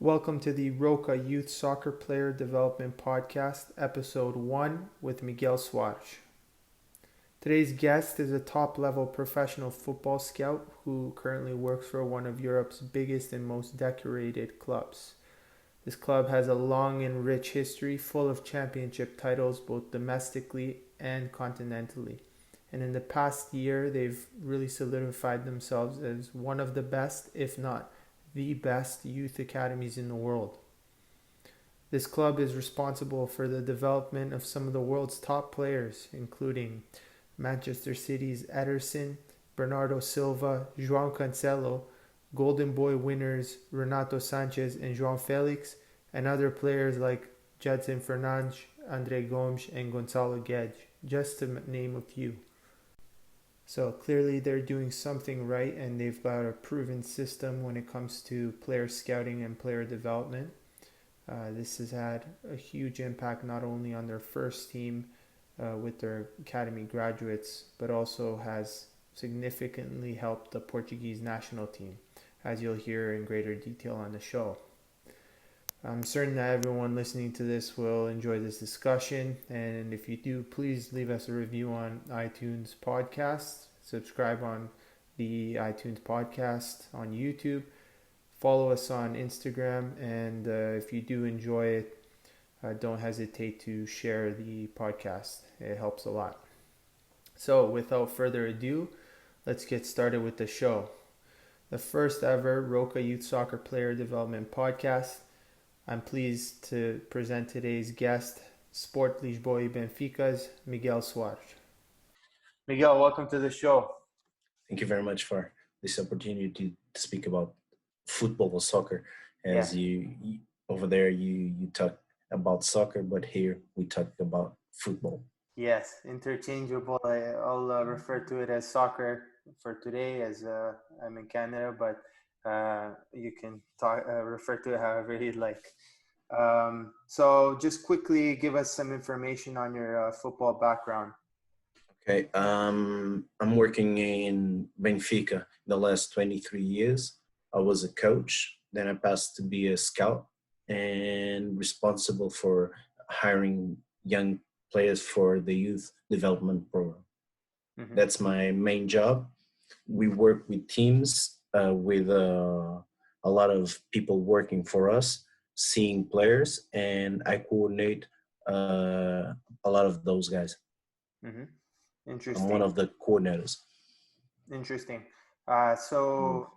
Welcome to the Roca Youth Soccer Player Development Podcast, Episode 1 with Miguel Soares. Today's guest is a top-level professional football scout who currently works for one of Europe's biggest and most decorated clubs. This club has a long and rich history full of championship titles both domestically and continentally. And in the past year, they've really solidified themselves as one of the best, if not the best, youth academies in the world. This club is responsible for the development of some of the world's top players, including Manchester City's Ederson, Bernardo Silva, João Cancelo, Golden Boy winners Renato Sanches and João Felix, and other players like Jadson Fernandes, André Gomes, and Goncalo Guedes, just to name a few. So clearly they're doing something right, and they've got a proven system when it comes to player scouting and player development. This has had a huge impact not only on their first team with their academy graduates, but also has significantly helped the Portuguese national team, as you'll hear in greater detail on the show. I'm certain that everyone listening to this will enjoy this discussion, and if you do, please leave us a review on iTunes podcast, subscribe on the iTunes podcast on YouTube, follow us on Instagram, and if you do enjoy it, don't hesitate to share the podcast. It helps a lot. So without further ado, let's get started with the show. The first ever Roca Youth Soccer Player Development Podcast. I'm pleased to present today's guest, Sport Lisboa e Benfica's Miguel Soares. Miguel, welcome to the show. Thank you very much for this opportunity to speak about football or soccer. As you over there, you talk about soccer, but here we talk about football. Yes, interchangeable. I'll refer to it as soccer for today, as I'm in Canada, but you can refer to it however you'd like. So just quickly give us some information on your football background. Okay, I'm working in Benfica the last 23 years. I was a coach, then I passed to be a scout and responsible for hiring young players for the youth development program. Mm-hmm. That's my main job. We work with teams with a lot of people working for us, seeing players, and I coordinate a lot of those guys. Mm-hmm. Interesting. I'm one of the coordinators. Interesting. So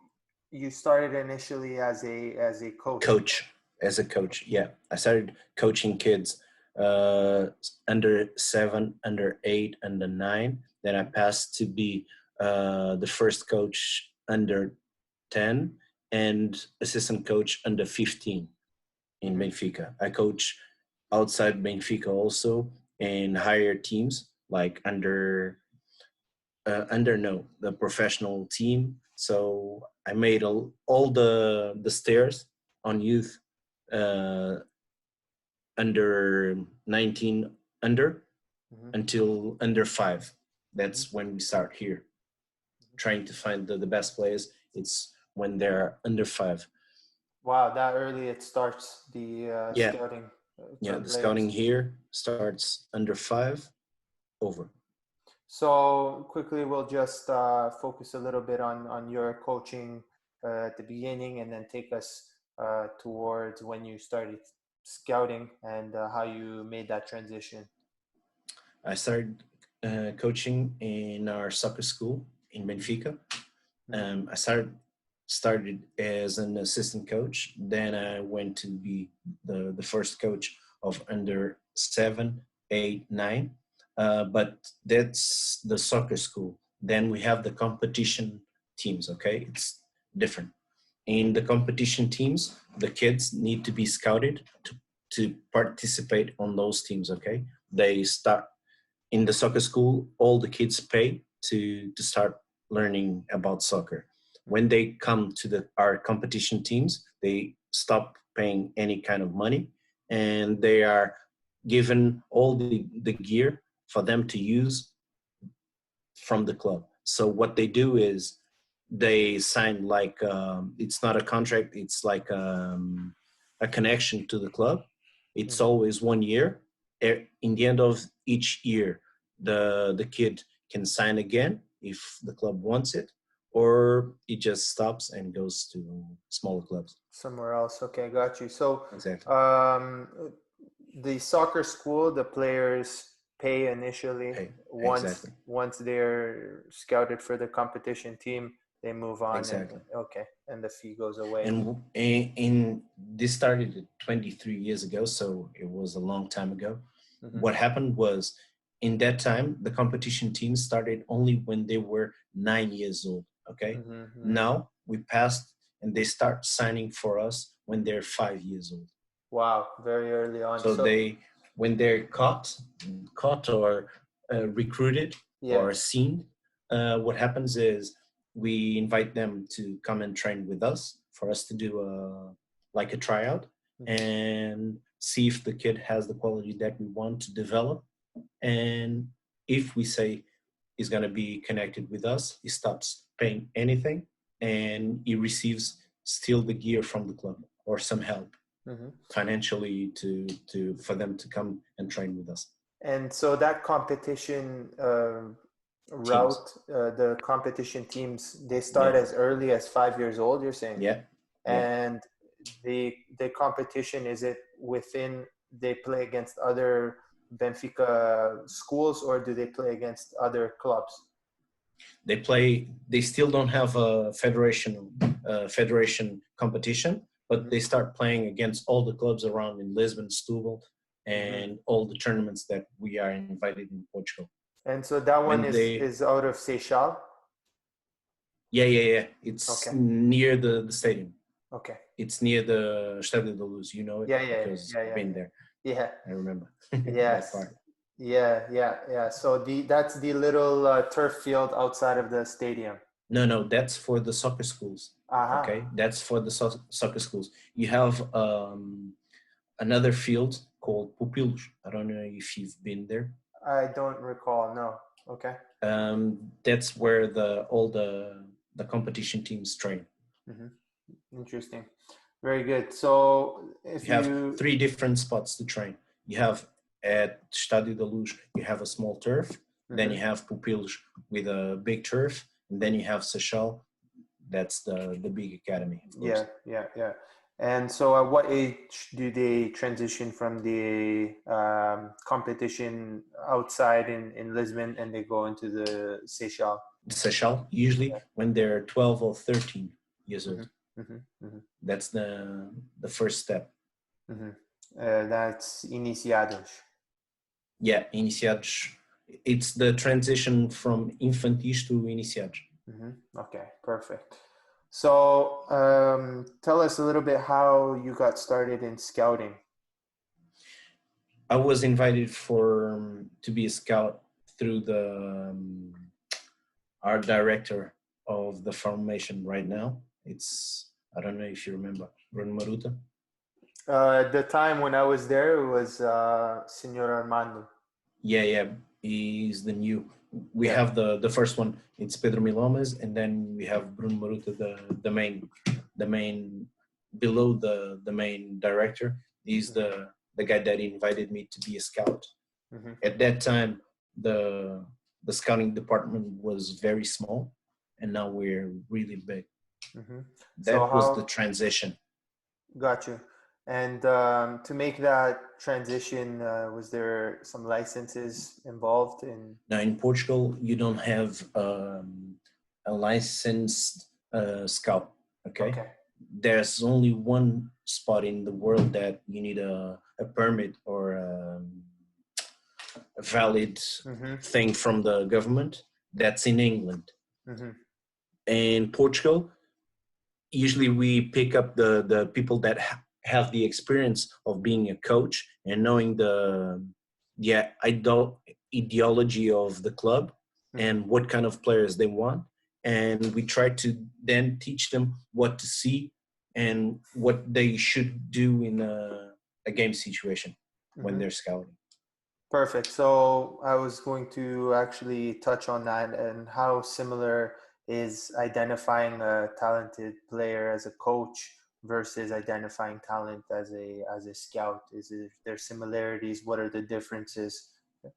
you started initially as a coach. As a coach, yeah. I started coaching kids under 7, under 8, under 9. Then I passed to be the first coach under 10 and assistant coach under 15 in Benfica. I coach outside Benfica also in higher teams like the professional team. So I made all the stairs on youth under 19 until under 5. That's when we start here, trying to find the best players. It's when they're under 5. Wow, that early it starts the scouting. The scouting here starts under 5 over. So quickly, we'll just focus a little bit on your coaching at the beginning, and then take us towards when you started scouting and how you made that transition. I started coaching in our soccer school in Benfica. I started as an assistant coach. Then I went to be the first coach of under 7, 8, 9. But that's the soccer school. Then we have the competition teams, okay? It's different. In the competition teams, the kids need to be scouted to participate on those teams, okay? They start in the soccer school, all the kids pay to start learning about soccer. When they come to our competition teams, they stop paying any kind of money, and they are given all the gear for them to use from the club. So what they do is they sign like, it's not a contract, it's like a connection to the club. It's Mhm. always 1 year. In the end of each year, the kid can sign again if the club wants it, or it just stops and goes to smaller clubs. Somewhere else. Okay, got you. So, Exactly. um, the soccer school, the players pay initially. Hey, Once exactly. once they're scouted for the competition team, they move on, and Exactly. okay, and the fee goes away. And in this started 23 years ago, so it was a long time ago. Mm-hmm. What happened was, in that time, the competition teams started only when they were 9 years old. Okay, Mm-hmm. Mm-hmm. now we passed, and they start signing for us when they're 5 years old. Wow, very early on. So So when they're caught or recruited yeah. or seen, what happens is we invite them to come and train with us for us to do like a tryout Mm-hmm. and see if the kid has the quality that we want to develop. And if we say he's going to be connected with us, he stops paying anything and he receives still the gear from the club or some help Mm-hmm. financially to for them to come and train with us. And so that competition Teams. route, the competition teams, they start Yeah. as early as 5 years old, you're saying? Yeah. Yeah. And the competition, is it within, they play against other Benfica schools, or do they play against other clubs? They still don't have a federation competition, but Mm-hmm. they start playing against all the clubs around in Lisbon, Setúbal, Mm-hmm. and all the tournaments that we are invited in Portugal. And so that one When is they, is out of Seychelles? yeah, it's Okay. near the stadium. Okay. It's near the Estádio da Luz. You know it Yeah, yeah, because yeah, I've yeah, been there. yeah. I remember that Yes. part. Yeah. So that's the little turf field outside of the stadium. No, that's for the soccer schools. Aha. Okay, that's for the soccer schools. You have another field called Pupilos. I don't know if you've been there. I don't recall. No. Okay. That's where all the competition teams train. Mm-hmm. Interesting. Very good. So if You have you, 3 different spots to train. You have at Estádio da Luz, you have a small turf. Then mm-hmm. you have Pupilos with a big turf. And then you have Seixal. That's the big academy, of course. Yeah. And so at what age do they transition from the competition outside in Lisbon, and they go into the Seychelles? Seixal, usually when they're 12 or 13 years Mm-hmm. old. Mm-hmm. That's the first step. Mm-hmm. That's iniciados. Yeah, iniciados. It's the transition from infantis to iniciados. Mm-hmm. Okay, perfect. So tell us a little bit how you got started in scouting. I was invited to be a scout through the art director of the formation right now. It's, I don't know if you remember, Bruno Maruta. At the time when I was there, it was Senor Armando. Yeah, he's the new. We Yeah. have the first one. It's Pedro Milomes, and then we have Bruno Maruta, the main below the main director. He's the guy that invited me to be a scout. Mm-hmm. At that time, the scouting department was very small, and now we're really big. Mm-hmm. So That was the how, transition. got you. And to make that transition, was there some licenses involved in? Now in Portugal, you don't have a licensed scout. Okay, Okay. there's only one spot in the world that you need a permit or a valid Mm-hmm. thing from the government. That's in England. Mm-hmm. In Portugal, usually we pick up the people that have the experience of being a coach and knowing the ideology of the club Mm-hmm. and what kind of players they want, and we try to then teach them what to see and what they should do in a game situation when Mm-hmm. they're scouting. Perfect. So I was going to actually touch on that, and how similar is identifying a talented player as a coach versus identifying talent as a scout? Is there similarities? What are the differences? The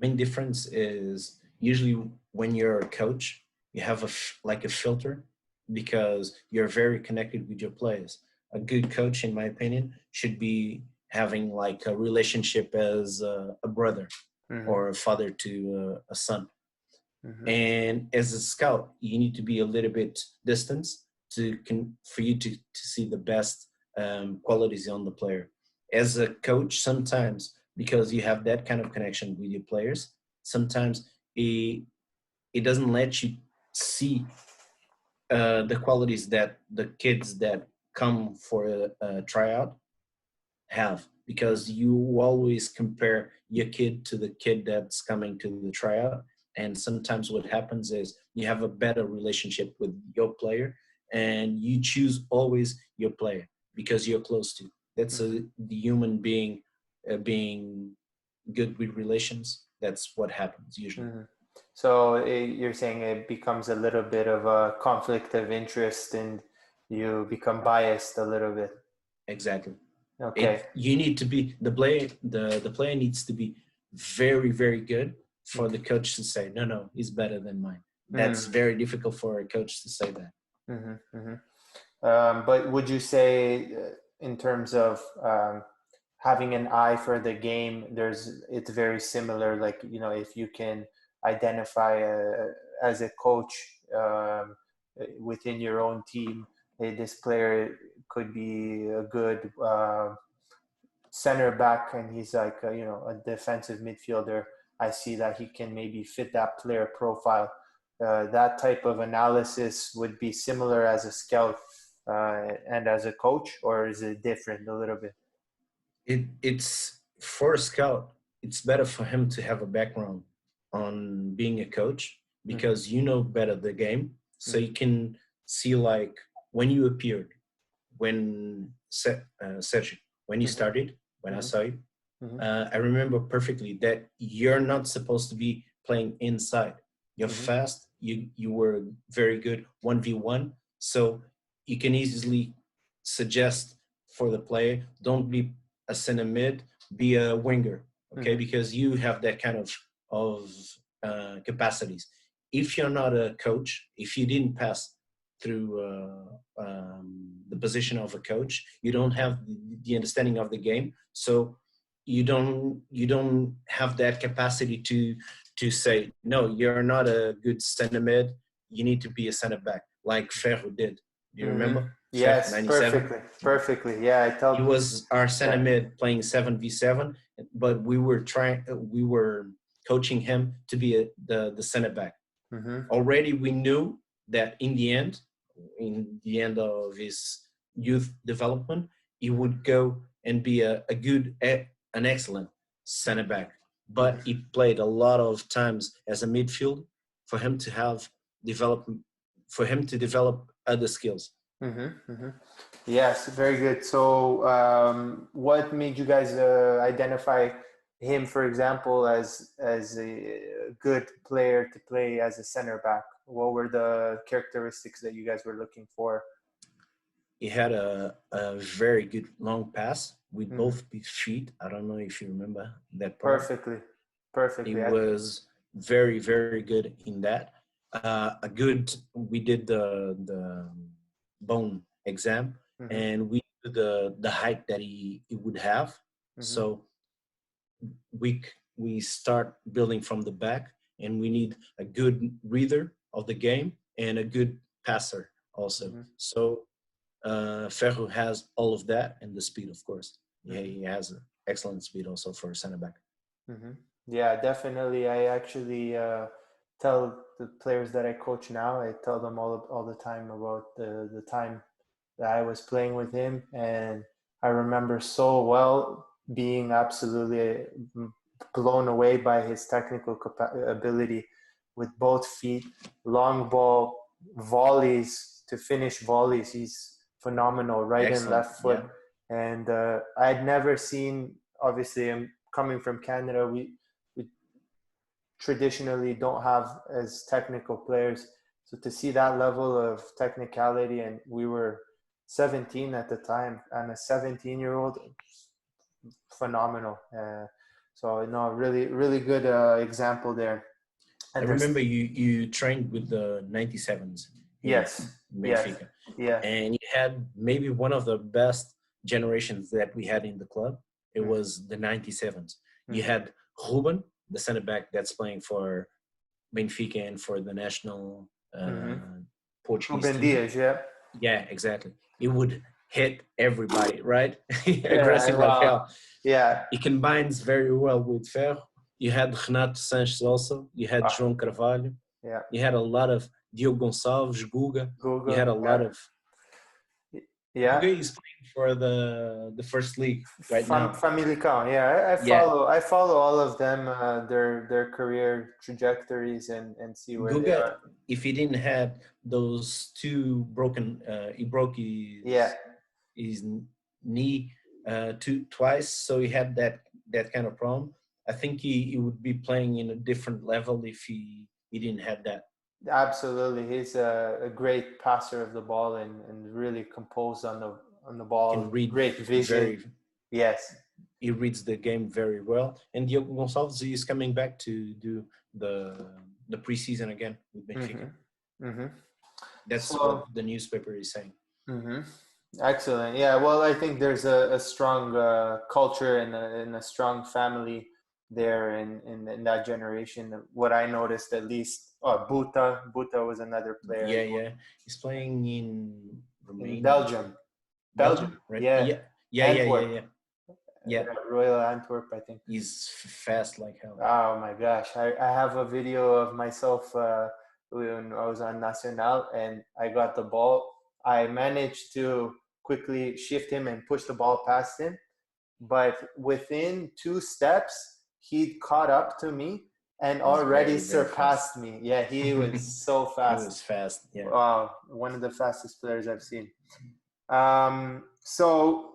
main difference is usually when you're a coach, you have like a filter because you're very connected with your players. A good coach, in my opinion, should be having like a relationship as a brother Mm-hmm. or a father to a son. Mm-hmm. And as a scout, you need to be a little bit distant for you to see the best qualities on the player. As a coach, sometimes because you have that kind of connection with your players, sometimes it doesn't let you see the qualities that the kids that come for a tryout have, because you always compare your kid to the kid that's coming to the tryout. And sometimes what happens is you have a better relationship with your player and you choose always your player because you're close to. That's the human being being good with relations. That's what happens usually. Mm-hmm. So you're saying it becomes a little bit of a conflict of interest and you become biased a little bit. Exactly. Okay. You need to be the player needs to be very very good for the coach to say no, he's better than mine. That's Mm-hmm. very difficult for a coach to say that. Mm-hmm. But would you say, in terms of having an eye for the game, it's very similar. Like, if you can identify as a coach within your own team, hey, this player could be a good center back, and he's like a defensive midfielder. I see that he can maybe fit that player profile. That type of analysis would be similar as a scout and as a coach, or is it different a little bit? It's for a scout. It's better for him to have a background on being a coach Mm-hmm. because you know better the game, so Mm-hmm. you can see like when you appeared, when Sergio, when you started, when I Mm-hmm. saw you. Mm-hmm. I remember perfectly that you're not supposed to be playing inside. You're Mm-hmm. fast. You were very good 1v1, so you can easily suggest for the player, don't be a center mid, be a winger, okay? Mm-hmm. Because you have that kind of capacities. If you're not a coach, if you didn't pass through the position of a coach, you don't have the understanding of the game, so you don't have that capacity to say no, you're not a good center mid, you need to be a center back like Ferro did. Do you Mm-hmm. remember Ferro Yes, 97? perfectly. Yeah, I He tell. was our center Yeah. mid playing 7v7, but we were coaching him to be the center back. Mm-hmm. Already we knew that in the end of his youth development, he would go and be an excellent center back. But Mm-hmm. he played a lot of times as a midfield for him to have development, for him to develop other skills. Mm-hmm. Mm-hmm. Yes, very good. So, what made you guys identify him, for example, as a good player to play as a center back? What were the characteristics that you guys were looking for? He had a very good long pass with Mm-hmm. both his feet. I don't know if you remember that part. Perfectly, He perfectly. was very very good in that. A good We did the bone exam Mm-hmm. and we knew the height that he would have, Mm-hmm. so we start building from the back, and we need a good reader of the game and a good passer also. Mm-hmm. So Ferro has all of that, and the speed, of course. Yeah, Mm-hmm. he has excellent speed also for a center back. Mm-hmm. Yeah, definitely. I actually tell the players that I coach now, I tell them all the time about the time that I was playing with him, and I remember so well being absolutely blown away by his technical ability with both feet, long ball, volleys to finish volleys. He's phenomenal, right and Excellent. left foot. Yeah. And I'd never seen. Obviously, I'm coming from Canada. We traditionally don't have as technical players. So to see that level of technicality, and we were 17 at the time, and a 17-year-old, phenomenal. So no, really, really good example there. I And there's remember you trained with the 97s in yes, yes, Benfica, yeah, and you had maybe one of the best generations that we had in the club. It mm-hmm. was the 97s. You Mm-hmm. had Ruben, the center back that's playing for Benfica and for the national Mm-hmm. Portuguese Ruben team. Dias, yeah, Yeah, exactly. He would hit everybody, right? yeah, Aggressive like well, hell. yeah, He combines very well with Ferro. You had Renato Sanches also. You had ah, João Carvalho. yeah, You had a lot of Diogo Gonçalves, Guga. You had Google, a lot of yeah. Guga is playing for the first league right now. Famalicão, yeah, I Yeah, follow. I follow all of them, their career trajectories, and see where they Guga, are. if he didn't have those two broken, he broke Yeah, his knee twice, so he had that kind of problem. I think he would be playing in a different level if he didn't have that. absolutely. He's a great passer of the ball and really composed on the Can ball. read Great vision. very Yes. he reads the game very well. And Diogo Gonçalves is coming back to do the preseason again with Benfica. Mm-hmm. Mm-hmm. That's what So. the newspaper is saying. Mm-hmm. Excellent. Yeah. Well, I think there's a strong culture and a strong family there in that generation. What I noticed, at least, Buta was another player Yeah, yeah. He's playing in in Romania, I think. Belgium. Belgium. Belgium, right? Yeah. Yeah, yeah, yeah, yeah, Antwerp. yeah. Yeah, Royal Antwerp, I think. he's fast like hell. Oh my gosh. I have a video of myself when I was on Nacional and I got the ball. I managed to quickly shift him and push the ball past him. But within 2 steps, he caught up to me and He's already very, very fast. surpassed me. Yeah, he was so He fast. was fast. Yeah. Wow, one of the fastest players I've seen. So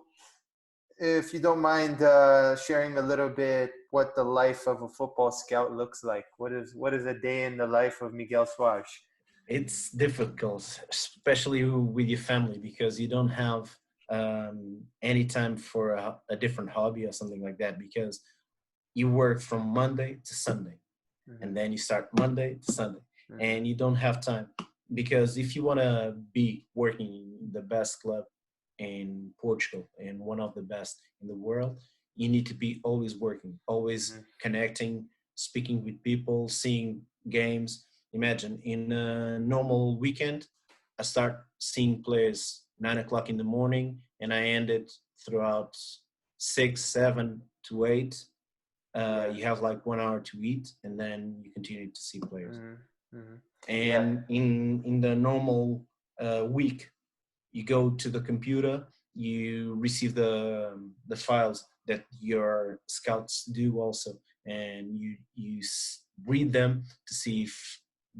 if you don't mind sharing a little bit what the life of a football scout looks like, what is a day in the life of Miguel Soares? It's difficult, especially with your family, because you don't have any time for a different hobby or something like that, because you work from Monday to Sunday, Mm-hmm. and then you start Monday to Sunday, Mm-hmm. and you don't have time. Because if you want to be working in the best club in Portugal and one of the best in the world, you need to be always working, always Mm-hmm. connecting, speaking with people, seeing games. Imagine in a normal weekend, I start seeing players 9 o'clock in the morning, and I end it throughout 6, 7 to 8. Yeah. You have like 1 hour to eat, and then you continue to see players. Mm-hmm. Mm-hmm. Yeah. And in the normal week, you go to the computer, you receive the files that your scouts do also, and you read them to see if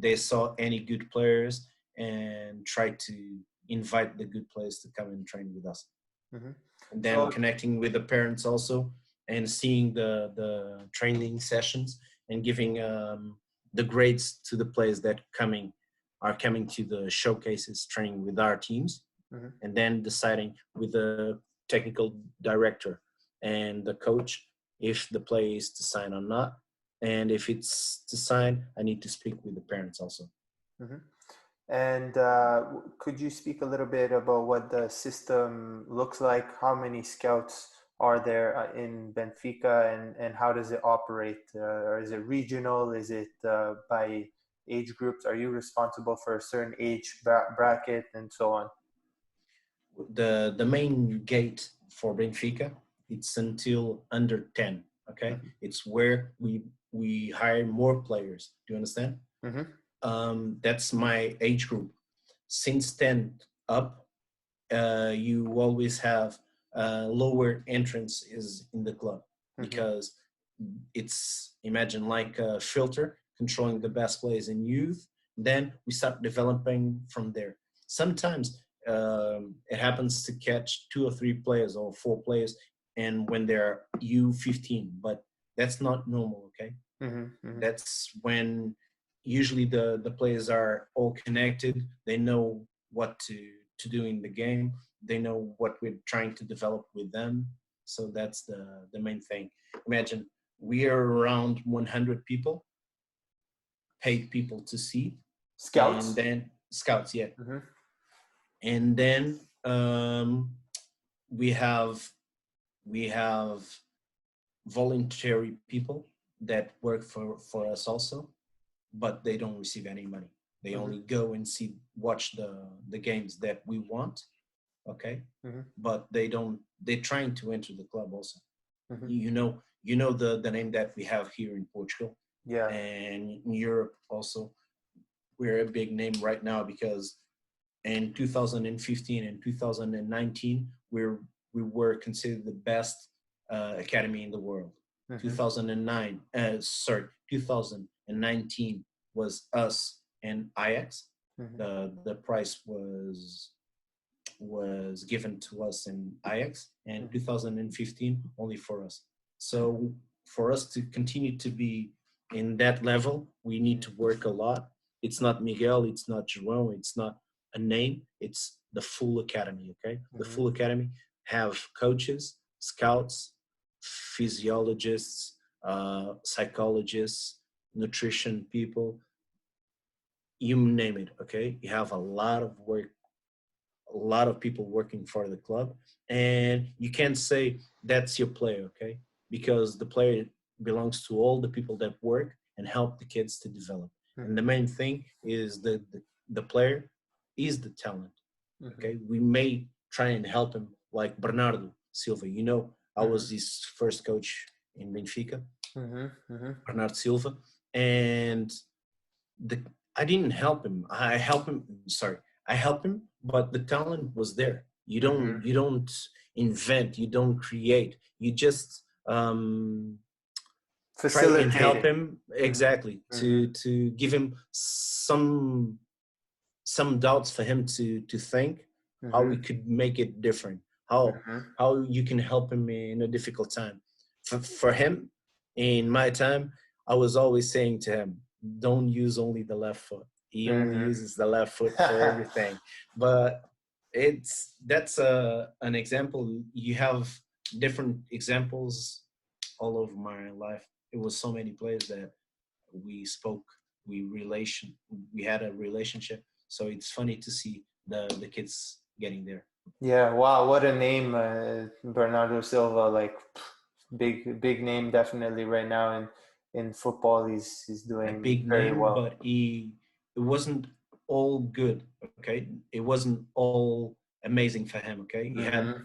they saw any good players and try to invite the good players to come and train with us. Mm-hmm. And then So connecting with the parents also and seeing the training sessions and giving the grades to the players that are coming to the showcases training with our teams. mm-hmm. And then deciding with the technical director and the coach if the play is to sign or not. And if it's to sign, I need to speak with the parents also. Mm-hmm. And could you speak a little bit about what the system looks like? How many scouts are there in Benfica, and how does it operate? Or is it regional? Is it by age groups? Are you responsible for a certain age bracket and so on? The main gate for Benfica, it's until under 10. Okay, Mm-hmm. it's where we hire more players. Do you understand? Mm-hmm. That's my age group. Since 10 up, you always have lower entrance is in the club, because it's, imagine, like a filter controlling the best players in youth. Then we start developing from there. Sometimes it happens to catch 2 or 3 players or 4 players, and when they're U15, but that's not normal. Okay, that's when usually the players are all connected. They know what to to do in the game. They know what we're trying to develop with them. So that's the main thing. Imagine we are around 100 people, paid people to see, and Scouts. then scouts, yeah, Mm-hmm. and then we have we have voluntary people that work for us also, but they don't receive any money. They Mm-hmm. only go and watch the games that we want, okay? Mm-hmm. But they're trying to enter the club also. Mm-hmm. You know the name that we have here in Portugal Yeah. and in Europe also. We're a big name right now because in 2015 and 2019 we were considered the best academy in the world. Mm-hmm. 2019 was us and Ajax. Mm-hmm. The prize was given to us in Ajax, and 2015 only for us. So for us to continue to be in that level, we need to work a lot. It's not Miguel, it's not João, it's not a name, it's the full academy, okay? The Mm-hmm. full academy have coaches, scouts, physiologists, psychologists, nutrition people, you name it, okay? You have a lot of work, a lot of people working for the club, and you can't say that's your player, okay? Because the player belongs to all the people that work and help the kids to develop. And the main thing is the player is the talent, okay? We may try and help him, like Bernardo Silva. I was his first coach in Benfica, Bernardo Silva, and the I didn't help him. I help him. Sorry, I help him, but the talent was there. You don't invent. You don't create. You just try and help him exactly to give him some doubts for him to think how we could make it different. How you can help him in a difficult time. For him, in my time, I was always saying to him, don't use only the left foot. He only uses the left foot for everything. But that's an example. You have different examples all over my life. It was so many players that we spoke, we had a relationship. So it's funny to see the kids getting there. Yeah, wow, what a name, Bernardo Silva. Like big name definitely right now in football. He's A doing big very name, well. but it wasn't all good. Okay, it wasn't all amazing for him. Okay, he had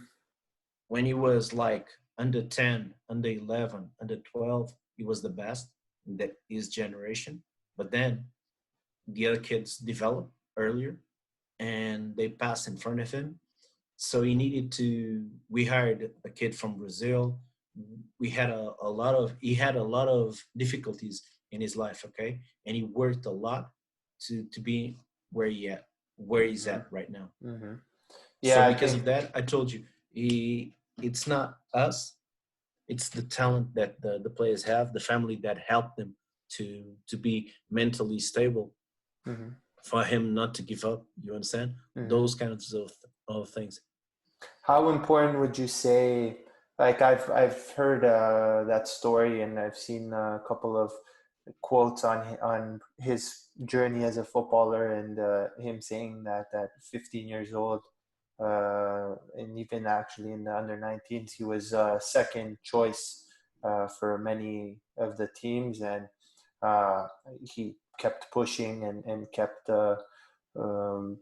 when he was like under 10, under 11, under 12, he was the best in that his generation. But then the other kids developed earlier and they passed in front of him. So we hired a kid from Brazil. He had a lot of difficulties in his life, okay? And he worked a lot to be where he's at right now. Yeah, So I because think of that, I told you, it's not us, it's the talent that the players have, the family that helped them to be mentally stable, for him not to give up. You understand? Those kinds of things. how important would you say? Like I've heard that story, and I've seen a couple of quotes on his journey as a footballer, and him saying that at 15 years old, and even actually in the under 19s, he was second choice for many of the teams, and uh, he kept pushing and kept um,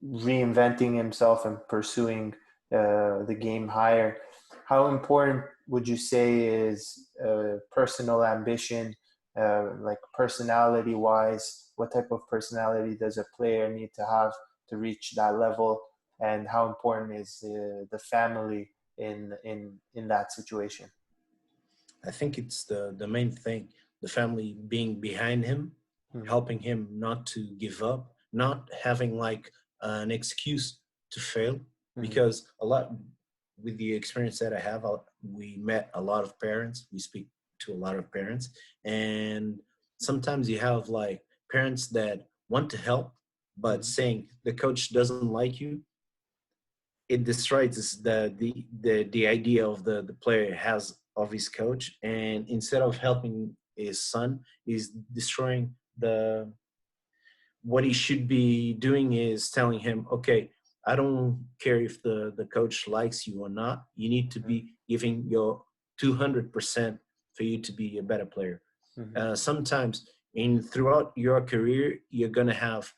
reinventing himself and pursuing the game higher. How important would you say is personal ambition, like personality wise? What type of personality does a player need to have to reach that level? And how important is the family in that situation? I think it's the main thing. The family being behind him, helping him not to give up, not having like an excuse to fail. Because a lot, with the experience that I have, we met a lot of parents. We speak to a lot of parents, and sometimes you have like parents that want to help, but saying the coach doesn't like you, it destroys the idea of the player has of his coach, and instead of helping his son, is destroying the what he should be doing is telling him, okay, I don't care if the coach likes you or not. You need to be giving your 200% for you to be a better player. Mm-hmm. Sometimes in throughout your career, you're going to have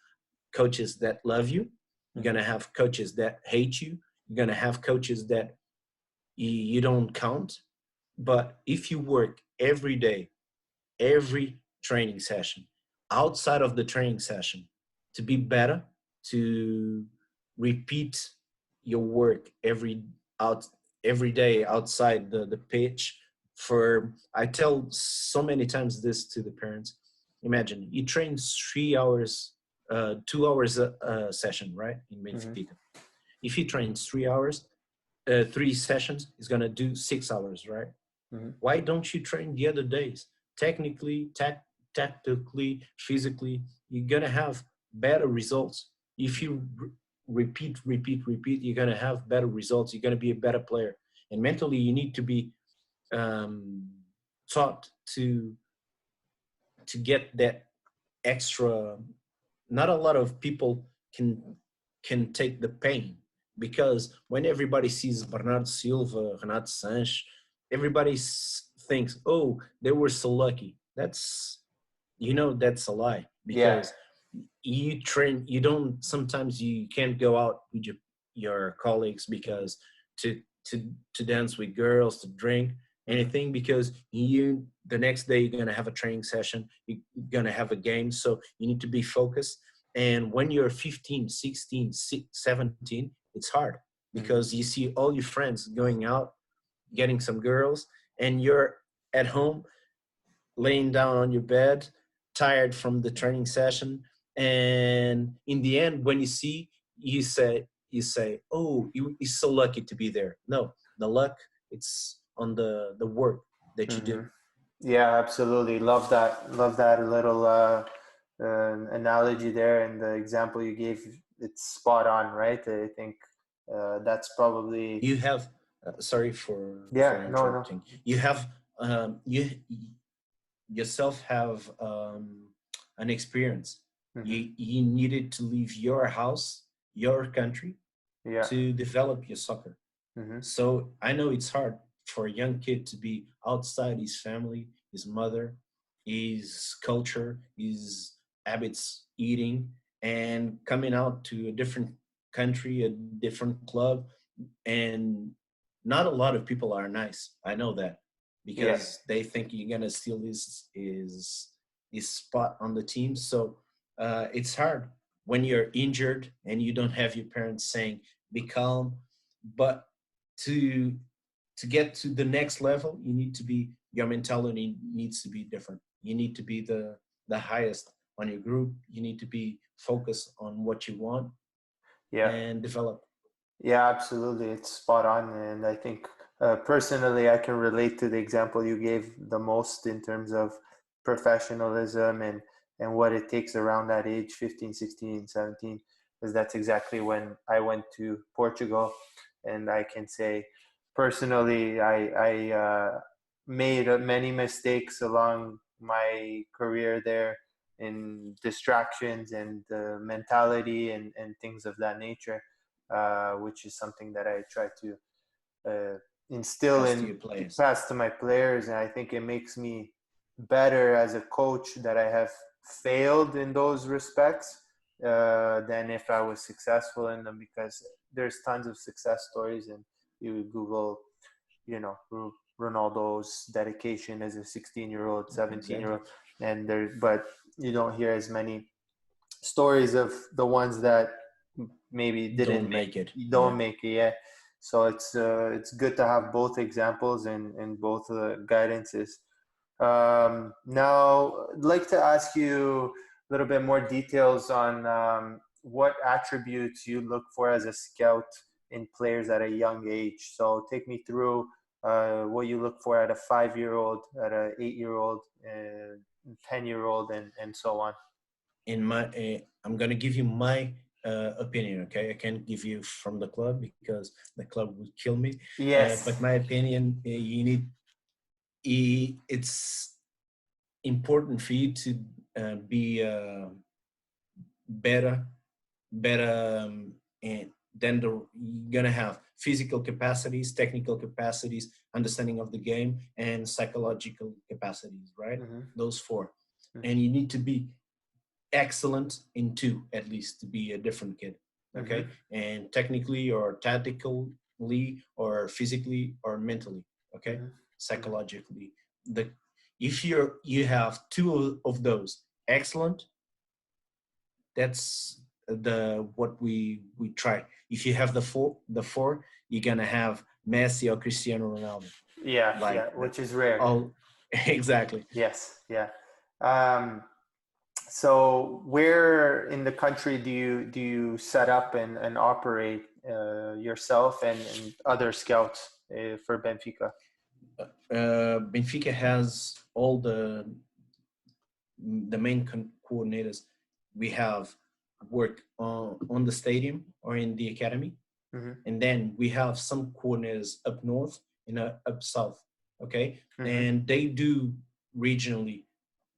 coaches that love you. You're going to have coaches that hate you. You're going to have coaches that you don't count. But if you work every day, every training session, outside of the training session, to be better, to repeat your work every day outside the pitch. For I tell so many times this to the parents. Imagine you train 3 hours, 2 hours a session, right? In Mm-hmm. Benfica. If he trains 3 hours, 3 sessions, he's gonna do 6 hours, right? Mm-hmm. Why don't you train the other days? Technically, tactically, physically, you're gonna have better results. If you repeat, you're gonna have better results. You're gonna be a better player. And mentally, you need to be um, taught to get that extra. Not a lot of people can take the pain, because when everybody sees Bernardo Silva, Renato Sanches, everybody thinks, oh, they were so lucky. That's a lie, Yeah. because you train, you don't, sometimes you can't go out with your colleagues because to dance with girls, to drink anything, because the next day you're going to have a training session, you're going to have a game, so you need to be focused. And when you're 15, 16, 17, it's hard, because you see all your friends going out, getting some girls, and you're at home laying down on your bed, tired from the training session. And in the end, when you say, oh, you're so lucky to be there. No, the luck, it's on the work that you do. Mm-hmm. Yeah, absolutely. Love that. Love that little analogy there, and the example you gave. It's spot on, right? I think that's probably. You have, sorry for Yeah. No. No. interrupting. You have, you yourself have an experience. Mm-hmm. You needed to leave your house, your country, Yeah. to develop your soccer. Mm-hmm. So I know it's hard for a young kid to be outside his family, his mother, his culture, his habits, eating, and coming out to a different country, a different club. And not a lot of people are nice. I know that, Yeah. because they think you're gonna steal his spot on the team. So it's hard when you're injured and you don't have your parents saying, be calm. But to to get to the next level, your mentality needs to be different. You need to be the highest on your group. You need to be focused on what you want Yeah. and develop. Yeah, absolutely. It's spot on. And I think personally, I can relate to the example you gave the most in terms of professionalism and what it takes around that age, 15, 16, 17, because that's exactly when I went to Portugal. And I can say personally, I made many mistakes along my career there in distractions and mentality and things of that nature, which is something that I try to instill Pass to in your players. pass to my players, and I think it makes me better as a coach that I have failed in those respects than if I was successful in them, because there's tons of success stories, and you Google, you know, Ronaldo's dedication as a 16-year-old, 17-year-old, Exactly. and but you don't hear as many stories of the ones that maybe Don't make it. don't Yeah. make it yet. So it's good to have both examples and both guidances. Now, I'd like to ask you a little bit more details on what attributes you look for as a scout in players at a young age. So take me through what you look for at a 5-year-old, at a 8-year-old, 10-year-old, and so on. I'm gonna give you my opinion. Okay, I can't give you from the club because the club would kill me. Yes. But my opinion, you need. It's important for you to be better, better, and then you're gonna have physical capacities, technical capacities, understanding of the game, and psychological capacities. Right, Mm-hmm. those four, Mm-hmm. and you need to be excellent in two at least to be a different kid. Okay, and technically or tactically or physically or mentally. Okay, Mm-hmm. psychologically. The if you have two of those excellent, that's the what we try. If you have the four, you're gonna have Messi or Cristiano Ronaldo. Yeah, Like yeah, which is rare. all exactly. Yes, yeah. Um, so where in the country do you set up and operate yourself and other scouts for Benfica? Benfica has all the main coordinators. We have work on the stadium or in the academy, Mm-hmm. and then we have some coordinators up north and up south. Okay, Mm-hmm. and they do regionally.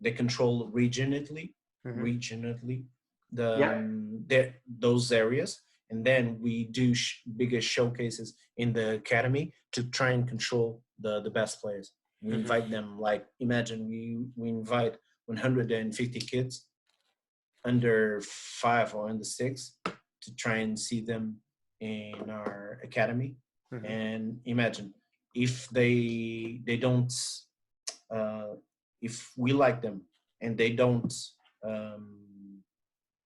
They control Mm-hmm. regionally the Yeah. those areas, and then we do bigger showcases in the academy to try and control the best players. We Mm-hmm. invite them, like imagine we invite 150 kids under 5 or under 6 to try and see them in our academy. Mm-hmm. And imagine if they don't uh, if we like them and um,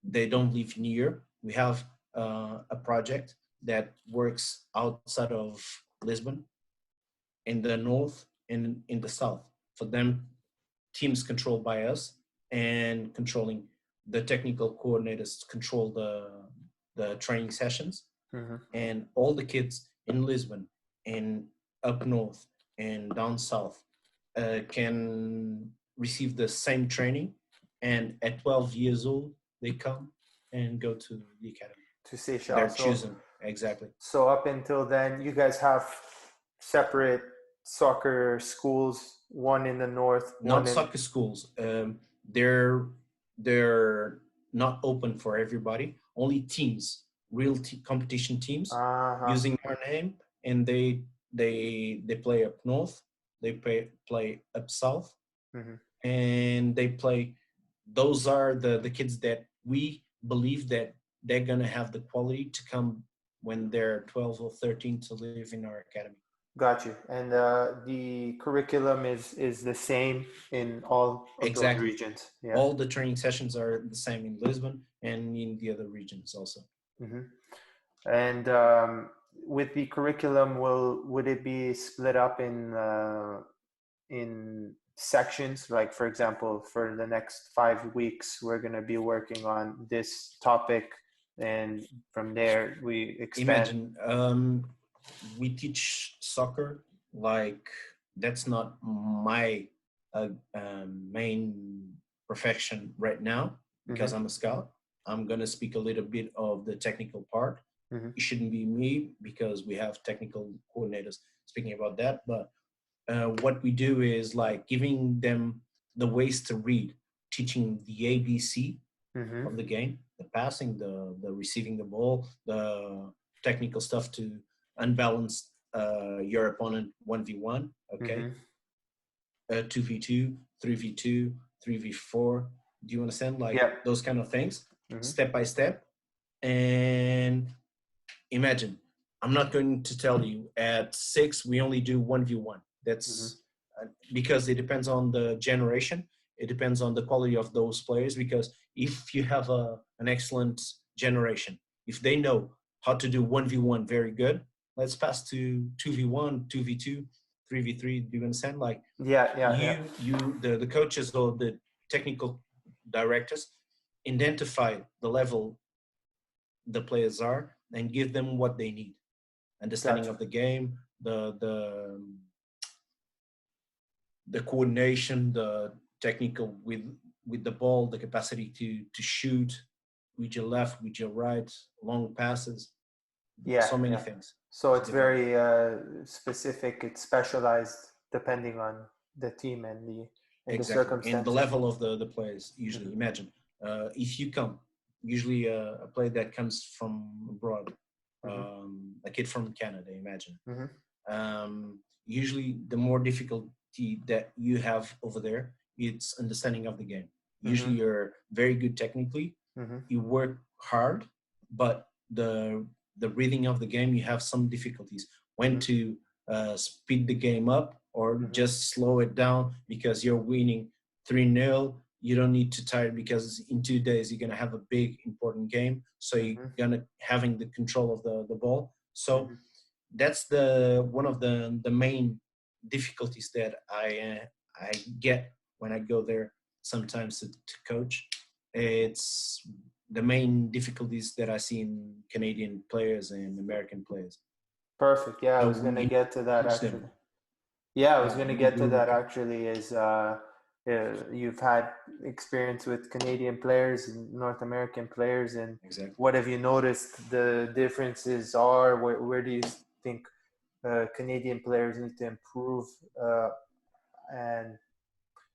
they don't live near, we have a project that works outside of Lisbon, in the north and in the south. For them, teams controlled by us and controlling the technical coordinators control the training sessions, Mm-hmm. and all the kids in Lisbon and up north and down south can receive the same training, and at 12 years old they come and go to the academy. To They're Seychelles. So chosen exactly. so up until then, you guys have separate soccer schools, one in the north, one Not in. soccer schools. They're they're not open for everybody. Only teams, real competition teams, Uh-huh. using our name, and they play up north, they play up south, Mm-hmm. and they play. Those are the kids that we believe that they're gonna have the quality to come when they're 12 or 13 to live in our academy. Got you. And the curriculum is the same in all of those Exactly. regions. Yeah. All the training sessions are the same in Lisbon and in the other regions also. Mm-hmm. And with the curriculum, would it be split up in sections? Like, for example, for the next 5 weeks, we're going to be working on this topic, and from there we expand. Imagine we teach soccer like that's not my main profession right now because Mm-hmm. I'm a scout. I'm gonna speak a little bit of the technical part. Mm-hmm. It shouldn't be me because we have technical coordinators speaking about that. But what we do is like giving them the ways to read, teaching the ABC Mm-hmm. of the game, the passing, the receiving the ball, the technical stuff to unbalance your opponent 1v1, okay, Mm-hmm. 2v2, 3v2, 3v4. Do you understand? Like Yeah. those kind of things, Mm-hmm. step by step. And imagine, I'm not going to tell you at 6 we only do 1v1. Mm-hmm. That's because it depends on the generation. It depends on the quality of those players. Because if you have an excellent generation, if they know how to do 1v1 very good, let's pass to 2v1, 2v2, 3v3. Do you understand? Like Yeah. Yeah. Yeah. the coaches or the technical directors identify the level the players are and give them what they need, understanding Gotcha. of the game, the coordination, the technical with the ball, the capacity to shoot, with your left, with your right, long passes, Yeah, so many yeah. things So to it's develop. very specific. It's specialized depending on the team and the Exactly, and the circumstances. level of the players. Usually, Hmm. imagine if you come, usually a player that comes from abroad, Hmm. a kid from Canada. Imagine, Hmm. usually the more difficulty that you have over there, it's understanding of the game. Usually, Hmm. you're very good technically, Hmm. you work hard, but the reading of the game, you have some difficulties when Hmm. to speed the game up or Hmm. just slow it down because you're winning 3-0. You don't need to tire because in 2 days you're gonna have a big important game, so you're Hmm. gonna having the control of the ball. So Hmm. that's the one of the main difficulties that I get when I go there sometimes to coach. It's the main difficulties that I see in Canadian players and American players. Perfect. Yeah, I So was gonna you get to that teach them. actually. Yeah, I was Yeah, gonna you get to do. that actually. You've had experience with Canadian players and North American players, and Exactly. what have you noticed the differences are? Where do you think Canadian players need to improve, and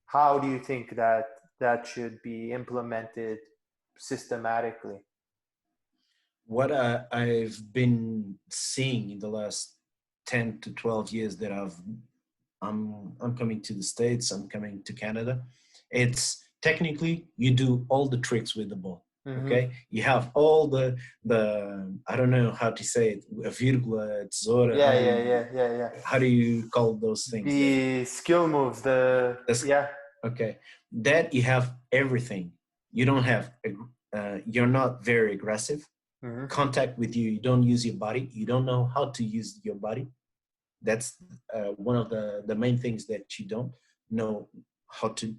how do you think that that should be implemented systematically? What I've been seeing in the last 10 to 12 years that I'm coming to the States, I'm coming to Canada. It's technically you do all the tricks with the ball. Mm-hmm. Okay, you have all the I don't know how to say it, a virgula, tesoura. Yeah, yeah, yeah, yeah, yeah. How do you call those things? The skill moves, The yeah. okay, that you have everything. You don't have you're not very aggressive. Mm-hmm. Contact with you. You don't use your body. You don't know how to use your body. That's one of the main things that you don't know how to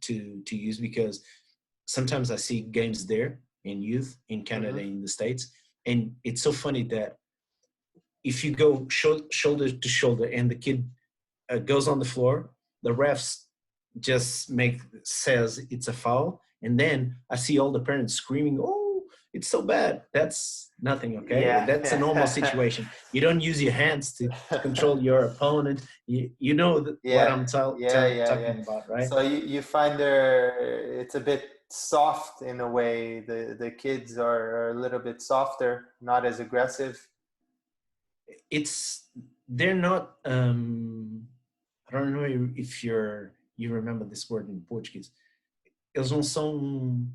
use, because sometimes I see games there in youth in Canada, Mm-hmm. in the States, and it's so funny that if you go shoulder to shoulder and the kid goes on the floor, the refs just says it's a foul, and then I see all the parents screaming, "Oh, it's so bad!" That's nothing. Okay, Yeah, that's a normal situation. You don't use your hands to control your opponent. You know what yeah, I'm yeah, yeah, yeah. talking about, right? So you find it's a bit soft in a way. The kids are a little bit softer, not as aggressive. It's they're not. I don't know if you remember this word in Portuguese. Eles não são.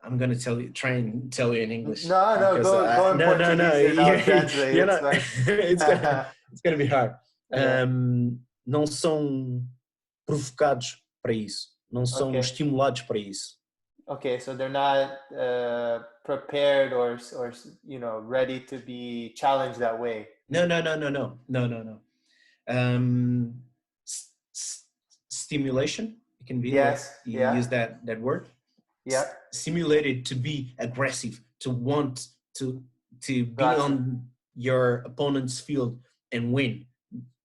I'm gonna try and tell you in English No, no, because go in no, Portuguese and I'll translate. you're It's not. fine. It's gonna be hard. Yeah. Não são provocados para isso, não são Okay. estimulados para isso. Okay. So they're not prepared or ready to be challenged that way. No. Um, Stimulation. It can be like Yes. you Yeah. use that word. Yeah. Stimulated to be aggressive, to want to be Gotcha. on your opponent's field and win.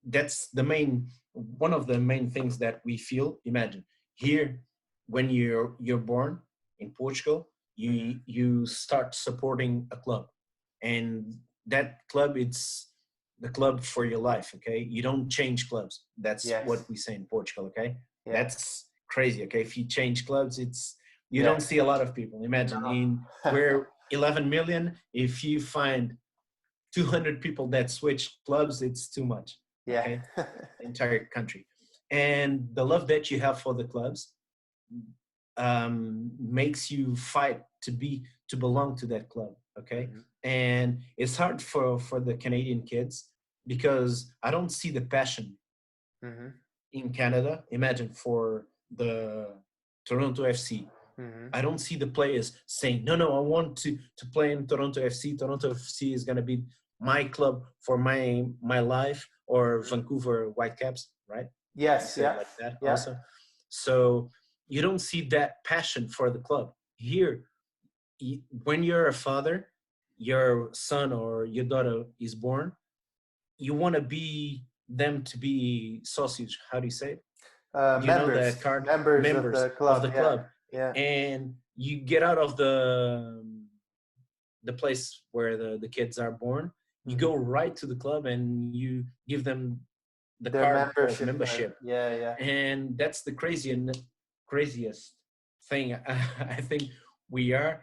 That's the main one of the main things that we feel. Imagine here when you're born in Portugal, Mm-hmm. you start supporting a club, and that club, it's the club for your life. Okay, you don't change clubs. That's Yes. what we say in Portugal. Okay, Yeah. that's crazy. Okay, if you change clubs, it's you Yeah. don't see a lot of people. Imagine No. in we're 11 million. If you find 200 people that switch clubs, it's too much. Yeah. Okay, the entire country, and the love that you have for the clubs makes you fight to belong to that club. Okay, Mm-hmm. and it's hard for the Canadian kids because I don't see the passion Mm-hmm. in Canada. Imagine for the Toronto FC. Mm-hmm. I don't see the players saying, no, I want to play in Toronto FC. Toronto FC is going to be my club for my life, or Mm-hmm. Vancouver Whitecaps, right? We Yes. say it Yeah. like that Yeah. also. So you don't see that passion for the club. Here, when you're a father, your son or your daughter is born, you want to be them to be sausage. How do you say it? You know the Members, card members of members the of club. the Yeah. club, Yeah. and you get out of the place where the kids are born. You go right to the club and you give them the Their card of membership card. membership, Yeah, yeah. and that's the craziest thing. I think we are,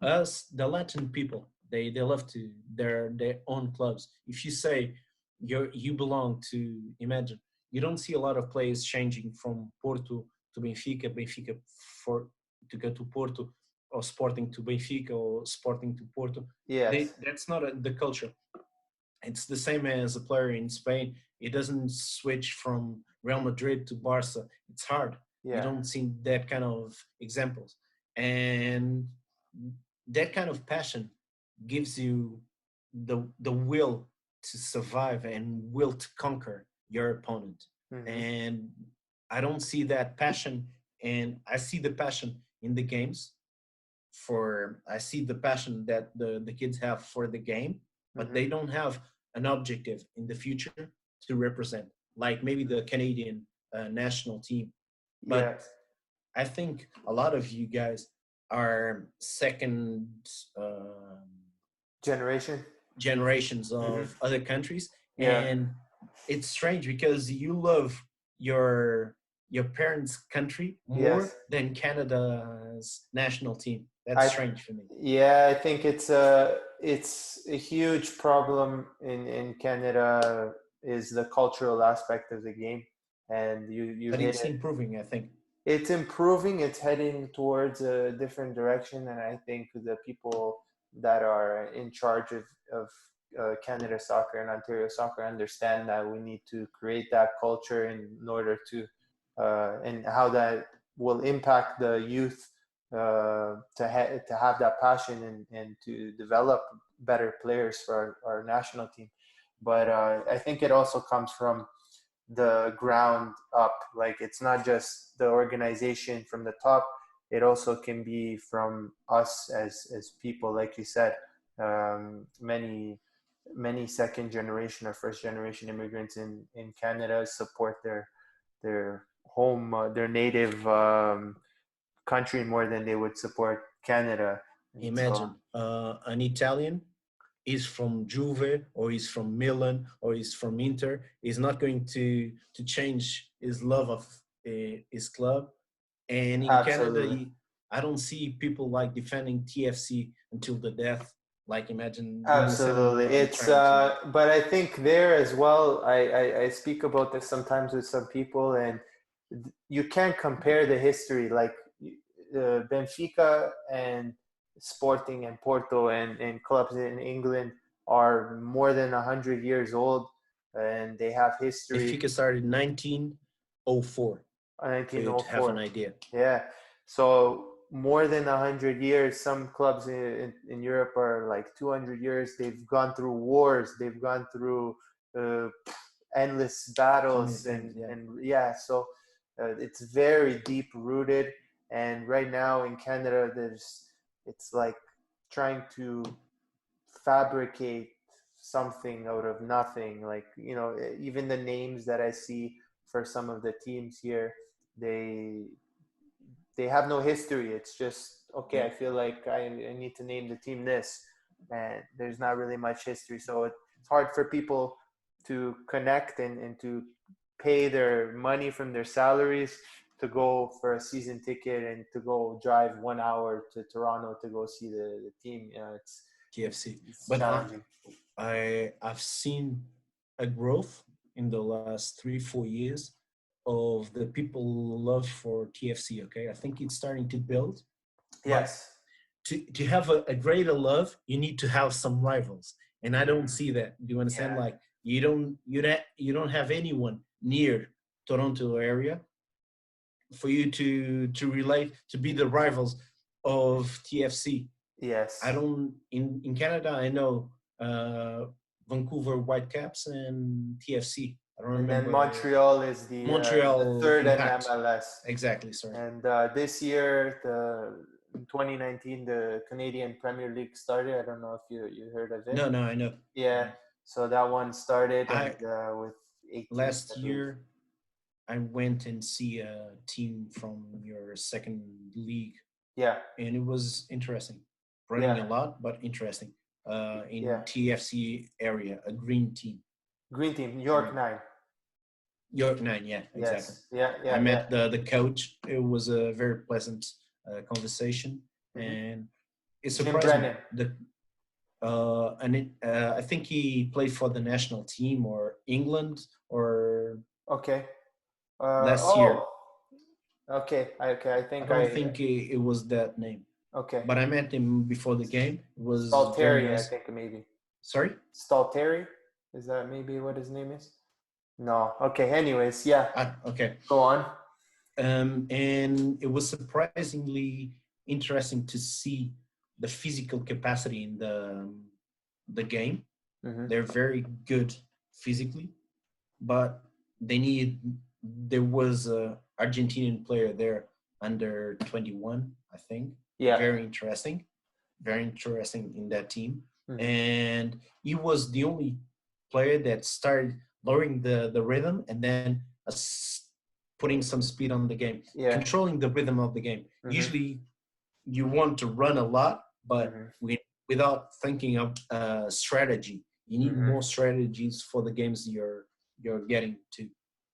us the Latin people. They love to their own clubs. If you say you belong to, imagine, you don't see a lot of players changing from Porto to Benfica, Benfica for to go to Porto, or Sporting to Benfica, or Sporting to Porto. Yes. That's not the culture. It's the same as a player in Spain. It doesn't switch from Real Madrid to Barca. It's hard. You Yeah. don't see that kind of examples. And that kind of passion gives you the will to survive and will to conquer your opponent. Mm-hmm. And I don't see that passion, and I see the passion in the games. For I see the passion that the kids have for the game, but Mm-hmm. they don't have an objective in the future to represent, like maybe the Canadian national team. But Yes. I think a lot of you guys are second Generation. generations Mm-hmm. of other countries, Yeah. and it's strange because you love your your parents' country Yes. more than Canada's national team. That's I strange for me. Yeah, I think it's a huge problem in Canada is the cultural aspect of the game, and you But hit it's it. improving, I think. It's improving. It's heading towards a different direction, and I think the people that are in charge of Canada soccer and Ontario soccer understand that we need to create that culture in order to and how that will impact the youth to have that passion and to develop better players for our national team. But I think it also comes from the ground up. Like it's not just the organization from the top. It also can be from us as people, like you said. Many second generation or first generation immigrants in Canada support their home, their native country more than they would support Canada. And so, Imagine an Italian is from Juve, or is from Milan, or is from Inter. Is not going to change his love of his club. And in Canada, absolutely. I don't see people like defending TFC until the death. Like, imagine, you understand Absolutely. what I'm It's trying to. but I think there as well, I speak about this sometimes with some people, and you can't compare the history like Benfica and Sporting and Porto and clubs in England are more than 100 years old, and they have history. Benfica started in 1904, for you to have an 1904. idea. Yeah. So more than 100 years. Some clubs in Europe are like 200 years. They've gone through wars. They've gone through uh, endless So many battles, things, yeah. and yeah. So it's very deep rooted. And right now in Canada, it's like trying to fabricate something out of nothing. Like even the names that I see for some of the teams here, they they have no history. It's just okay. Yeah. I feel like I need to name the team this, and there's not really much history. So it's hard for people to connect and to pay their money from their salaries to go for a season ticket and to go drive 1 hour to Toronto to go see the team. TFC. It's But challenging. I've seen a growth in the last 3 4 years of the people love for TFC. Okay, I think it's starting to build, but Yes. to have a greater love, you need to have some rivals, and I don't see that. Do you understand? Yeah. Like you don't have anyone near Toronto area for you to relate to be the rivals of TFC. I Yes. don't in Canada. I know uh, Vancouver Whitecaps and TFC. I don't And then remember Montreal is the Montreal third in Impact. MLS. Exactly. Sorry. And this year, in 2019, the Canadian Premier League started. I don't know if you heard of it. No, no, I know. Yeah, so that one started, and I with 8 teams, I last believe. year I went and see a team from your second league, Yeah. and it was interesting. Running Yeah. a lot, but interesting. In Yeah. TFC area, a green team. Green team, York Mm. 9. York 9, yeah, exactly. Yes. Yeah. I Yeah. Yeah. met the coach. It was a very pleasant conversation, Mhm. and it Jim surprised me. Brennan. I think he played for the national team or England or Okay. last year. Oh. Okay. Okay. I I think don't I. think it was that name, Okay. but I met him before the game. It was very Stalteri, I nice. think maybe. Sorry? Stalteri? Is that maybe what his name is? No. Okay. Anyways, yeah. Okay. Go on. And it was surprisingly interesting to see the physical capacity in the game. Mm-hmm. They're very good physically, but there was a Argentinian player there under 21, I think. Yeah. Very interesting in that team. Mm-hmm. And he was the only player that started lowering the rhythm and then putting some speed on the game, Yeah. controlling the rhythm of the game. Mm-hmm. Usually you want to run a lot, but Mm-hmm. without thinking of strategy. You need Mm-hmm. more strategies for the games you're getting to.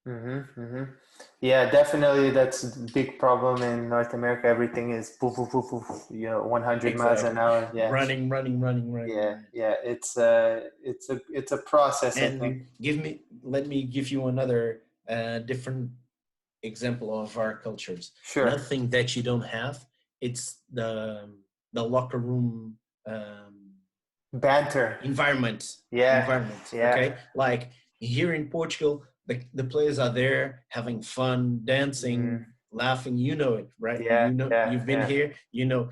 Mm-hmm. Mm-hmm. Yeah, definitely. That's a big problem in North America. Everything is poof, poof, poof, poof, 100 miles an Exactly. hour. Yeah. Running. Yeah. Yeah. It's a process, I think. And let me give you another different example of our cultures. Sure. Another thing that you don't have, it's the locker room Banter. environment. Yeah. Yeah. Okay, like here in Portugal, the players are there having fun, dancing, Mm. laughing. You know it, right? Yeah. Yeah. You've been Yeah. here. You know,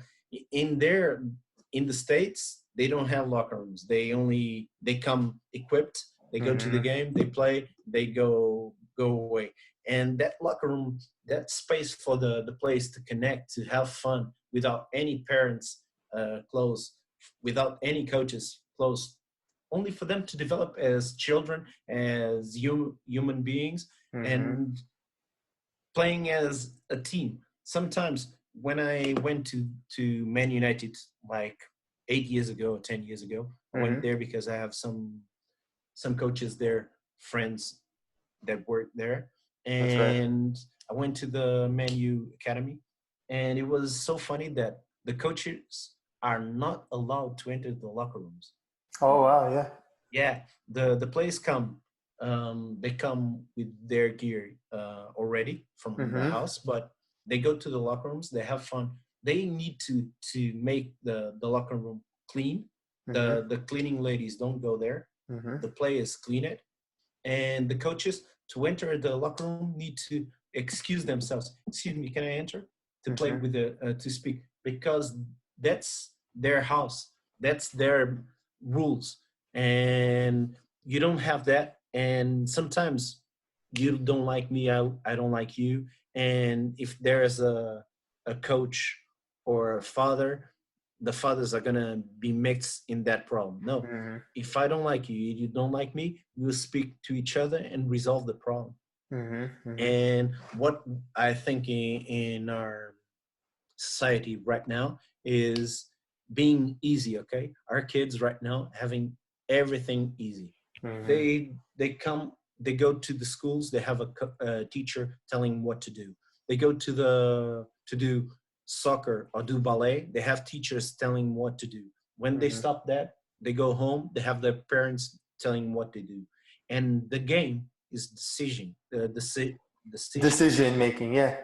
in there, in the States, they don't have locker rooms. They come equipped. They go to the Mm-hmm. game, they play, they go away. And that locker room, that space for the players to connect, to have fun without any parents close, without any coaches close, only for them to develop as children, as human beings, Mm-hmm. and playing as a team. Sometimes when I went to Man United like 8 years ago, 10 years ago, I went Mm-hmm. there because I have some coaches there, friends that work there, That's right. and I went to the Man U academy, and it was so funny that the coaches are not allowed to enter the locker rooms. Oh wow, yeah. Yeah, the players come. They come with their gear already from the Mm-hmm. house, but they go to the locker rooms. They have fun. They need to make the locker room clean. Mm-hmm. The cleaning ladies don't go there. Mm-hmm. The players clean it, and the coaches to enter the locker room need to excuse themselves. Excuse me, can I enter to play Mm-hmm. with the to speak, because that's their house, that's their rules, and you don't have that. And sometimes you don't like me, I don't like you, and if there's a coach or a father, the fathers are gonna be mixed in that problem. No, Mm-hmm. if I don't like you, you don't like me, we'll speak to each other and resolve the problem. Mm-hmm. Mm-hmm. And what I think in our society right now is being easy. Okay, our kids right now having everything easy. Mm-hmm. They go to the schools, they have a teacher telling what to do. They go to do soccer or do ballet, they have teachers telling what to do. When they Mm-hmm. stop that, they go home, they have their parents telling what to do. And the game is decision. Decision making, yeah.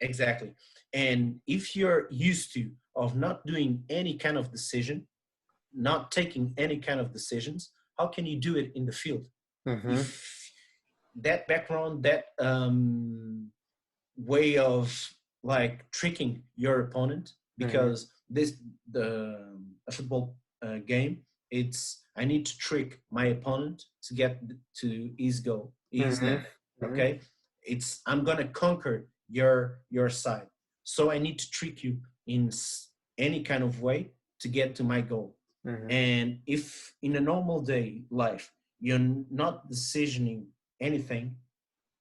Exactly. And if you're used to of not doing any kind of decision, not taking any kind of decisions, how can you do it in the field? Mm-hmm. If that background, that way of like tricking your opponent, Mm-hmm. because this the a football game, it's I need to trick my opponent to get to his goal, his Mm-hmm. net. Mm-hmm. Okay, it's I'm gonna conquer your side, so I need to trick you in any kind of way to get to my goal. Mm-hmm. And if in a normal day life you're not decisioning anything,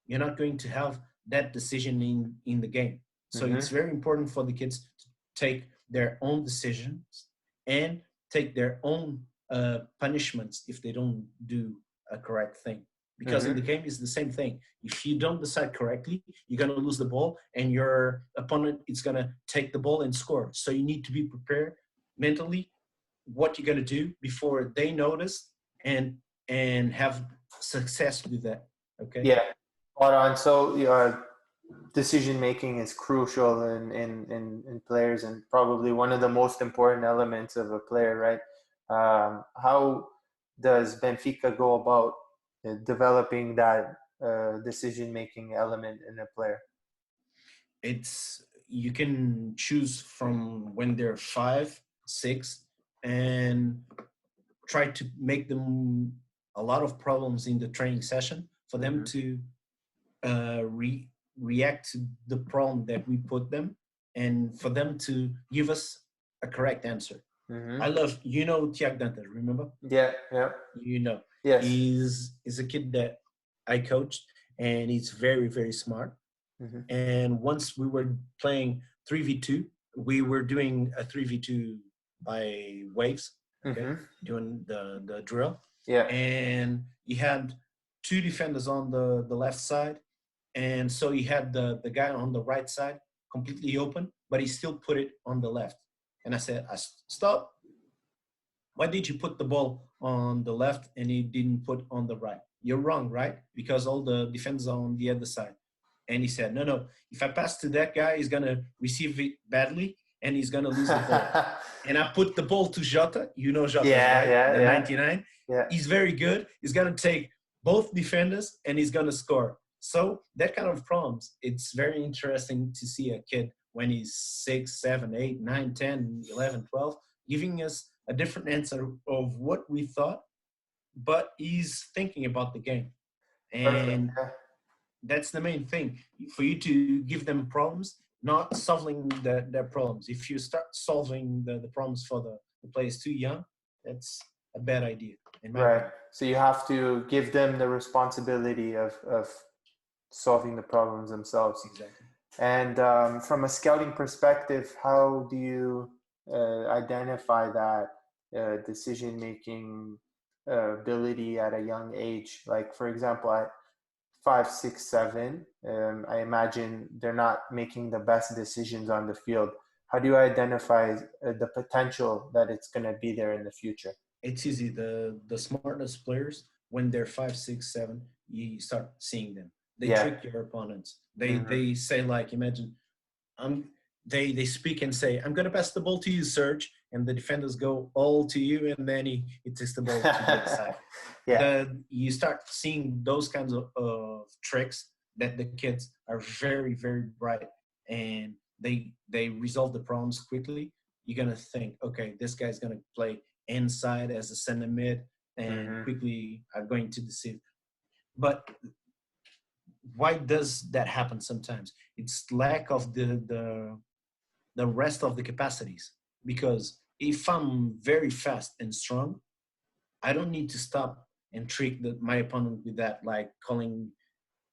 you're not going to have that decision in the game. So it's very important for the kids to take their own decisions and take their own punishments if they don't do a correct thing. Because in the game, it's the same thing. If you don't decide correctly, you're going to lose the ball, and your opponent is going to take the ball and score. So you need to be prepared mentally what you're going to do before they notice and have success with that. Okay. Yeah, spot on. So decision making is crucial in players, and probably one of the most important elements of a player, right? How does Benfica go about developing that decision making element in a player? It's you can choose from when they're 5, 6, and try to make them a lot of problems in the training session for them to react to the problem that we put them, and for them to give us a correct answer. I love, Tiago Dantas, remember? Yeah. Yes. He's a kid that I coached, and he's very, very smart. And once we were playing 3v2, we were doing a 3v2 by waves, okay, doing the drill. Yeah. And he had 2 defenders on the left side, and so he had the guy on the right side completely open, but he still put it on the left. And I said, stop. Why did you put the ball on the left and he didn't put on the right? You're wrong, right? Because all the defenders are on the other side. And he said, no, if I pass to that guy, he's going to receive it badly and he's going to lose the ball. And I put the ball to Jota. You know Jota, right? The 99. Yeah. He's very good. He's going to take both defenders and he's going to score. So that kind of problems, it's very interesting to see a kid when he's 6, 7, 8, 9, 10, 11, 12, giving us a different answer of what we thought, but he's thinking about the game. And that's the main thing, for you to give them problems, not solving their problems. If you start solving the problems for the players too young, that's a bad idea. Right. So you have to give them the responsibility of solving the problems themselves. Exactly. And from a scouting perspective, how do you identify that decision-making ability at a young age? Like, for example, at 5, 6, 7, I imagine they're not making the best decisions on the field. How do you identify the potential that it's going to be there in the future? It's easy. The smartest players, when they're 5, 6, 7, you start seeing them. They trick your opponents. They say, like, imagine, they speak and say, I'm going to pass the ball to you, Serge, and the defenders go all to you, and then he takes the ball to the other side. You start seeing those kinds of tricks that the kids are very, very bright, and they resolve the problems quickly. You're going to think, okay, this guy's going to play inside as a center mid, and quickly are going to deceive. But why does that happen sometimes? It's lack of the rest of the capacities. Because if I'm very fast and strong, I don't need to stop and trick my opponent with that, like calling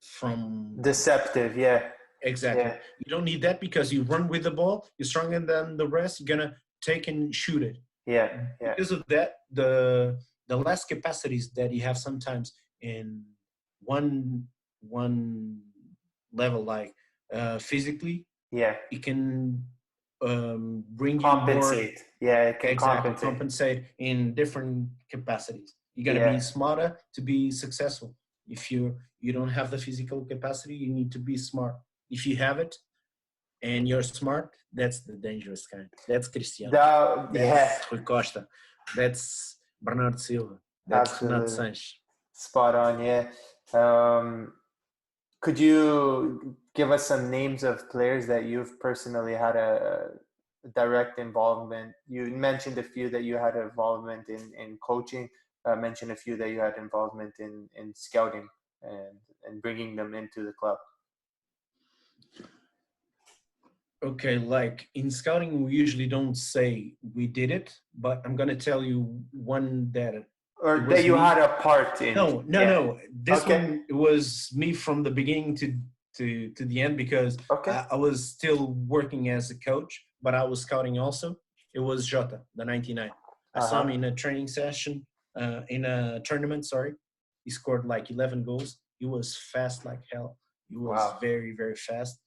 from... Deceptive, yeah. Exactly. Yeah. You don't need that because you run with the ball, you're stronger than the rest, you're going to take and shoot it. Yeah. Because of that, the less capacities that you have sometimes in one level, like physically, it can bring compensate. You more, it can compensate in different capacities. You gotta be smarter to be successful. If you don't have the physical capacity, you need to be smart. If you have it and you're smart, that's the dangerous kind. That's Cristiano. That's Rui Costa. That's Bernardo Silva. That's Renato Sanches. Spot on, yeah. Could you give us some names of players that you've personally had a direct involvement? You mentioned a few that you had involvement in coaching. Mentioned a few that you had involvement in scouting and bringing them into the club. Okay, like in scouting, we usually don't say we did it, but I'm going to tell you one that Or It that was you me. had a part in? No. This Okay. one, it was me from the beginning to the end, because Okay. I was still working as a coach, but I was scouting also. It was Jota, the 99. I saw him in a training session, in a tournament, sorry. He scored like 11 goals. He was fast like hell. He was Wow. very, very fast.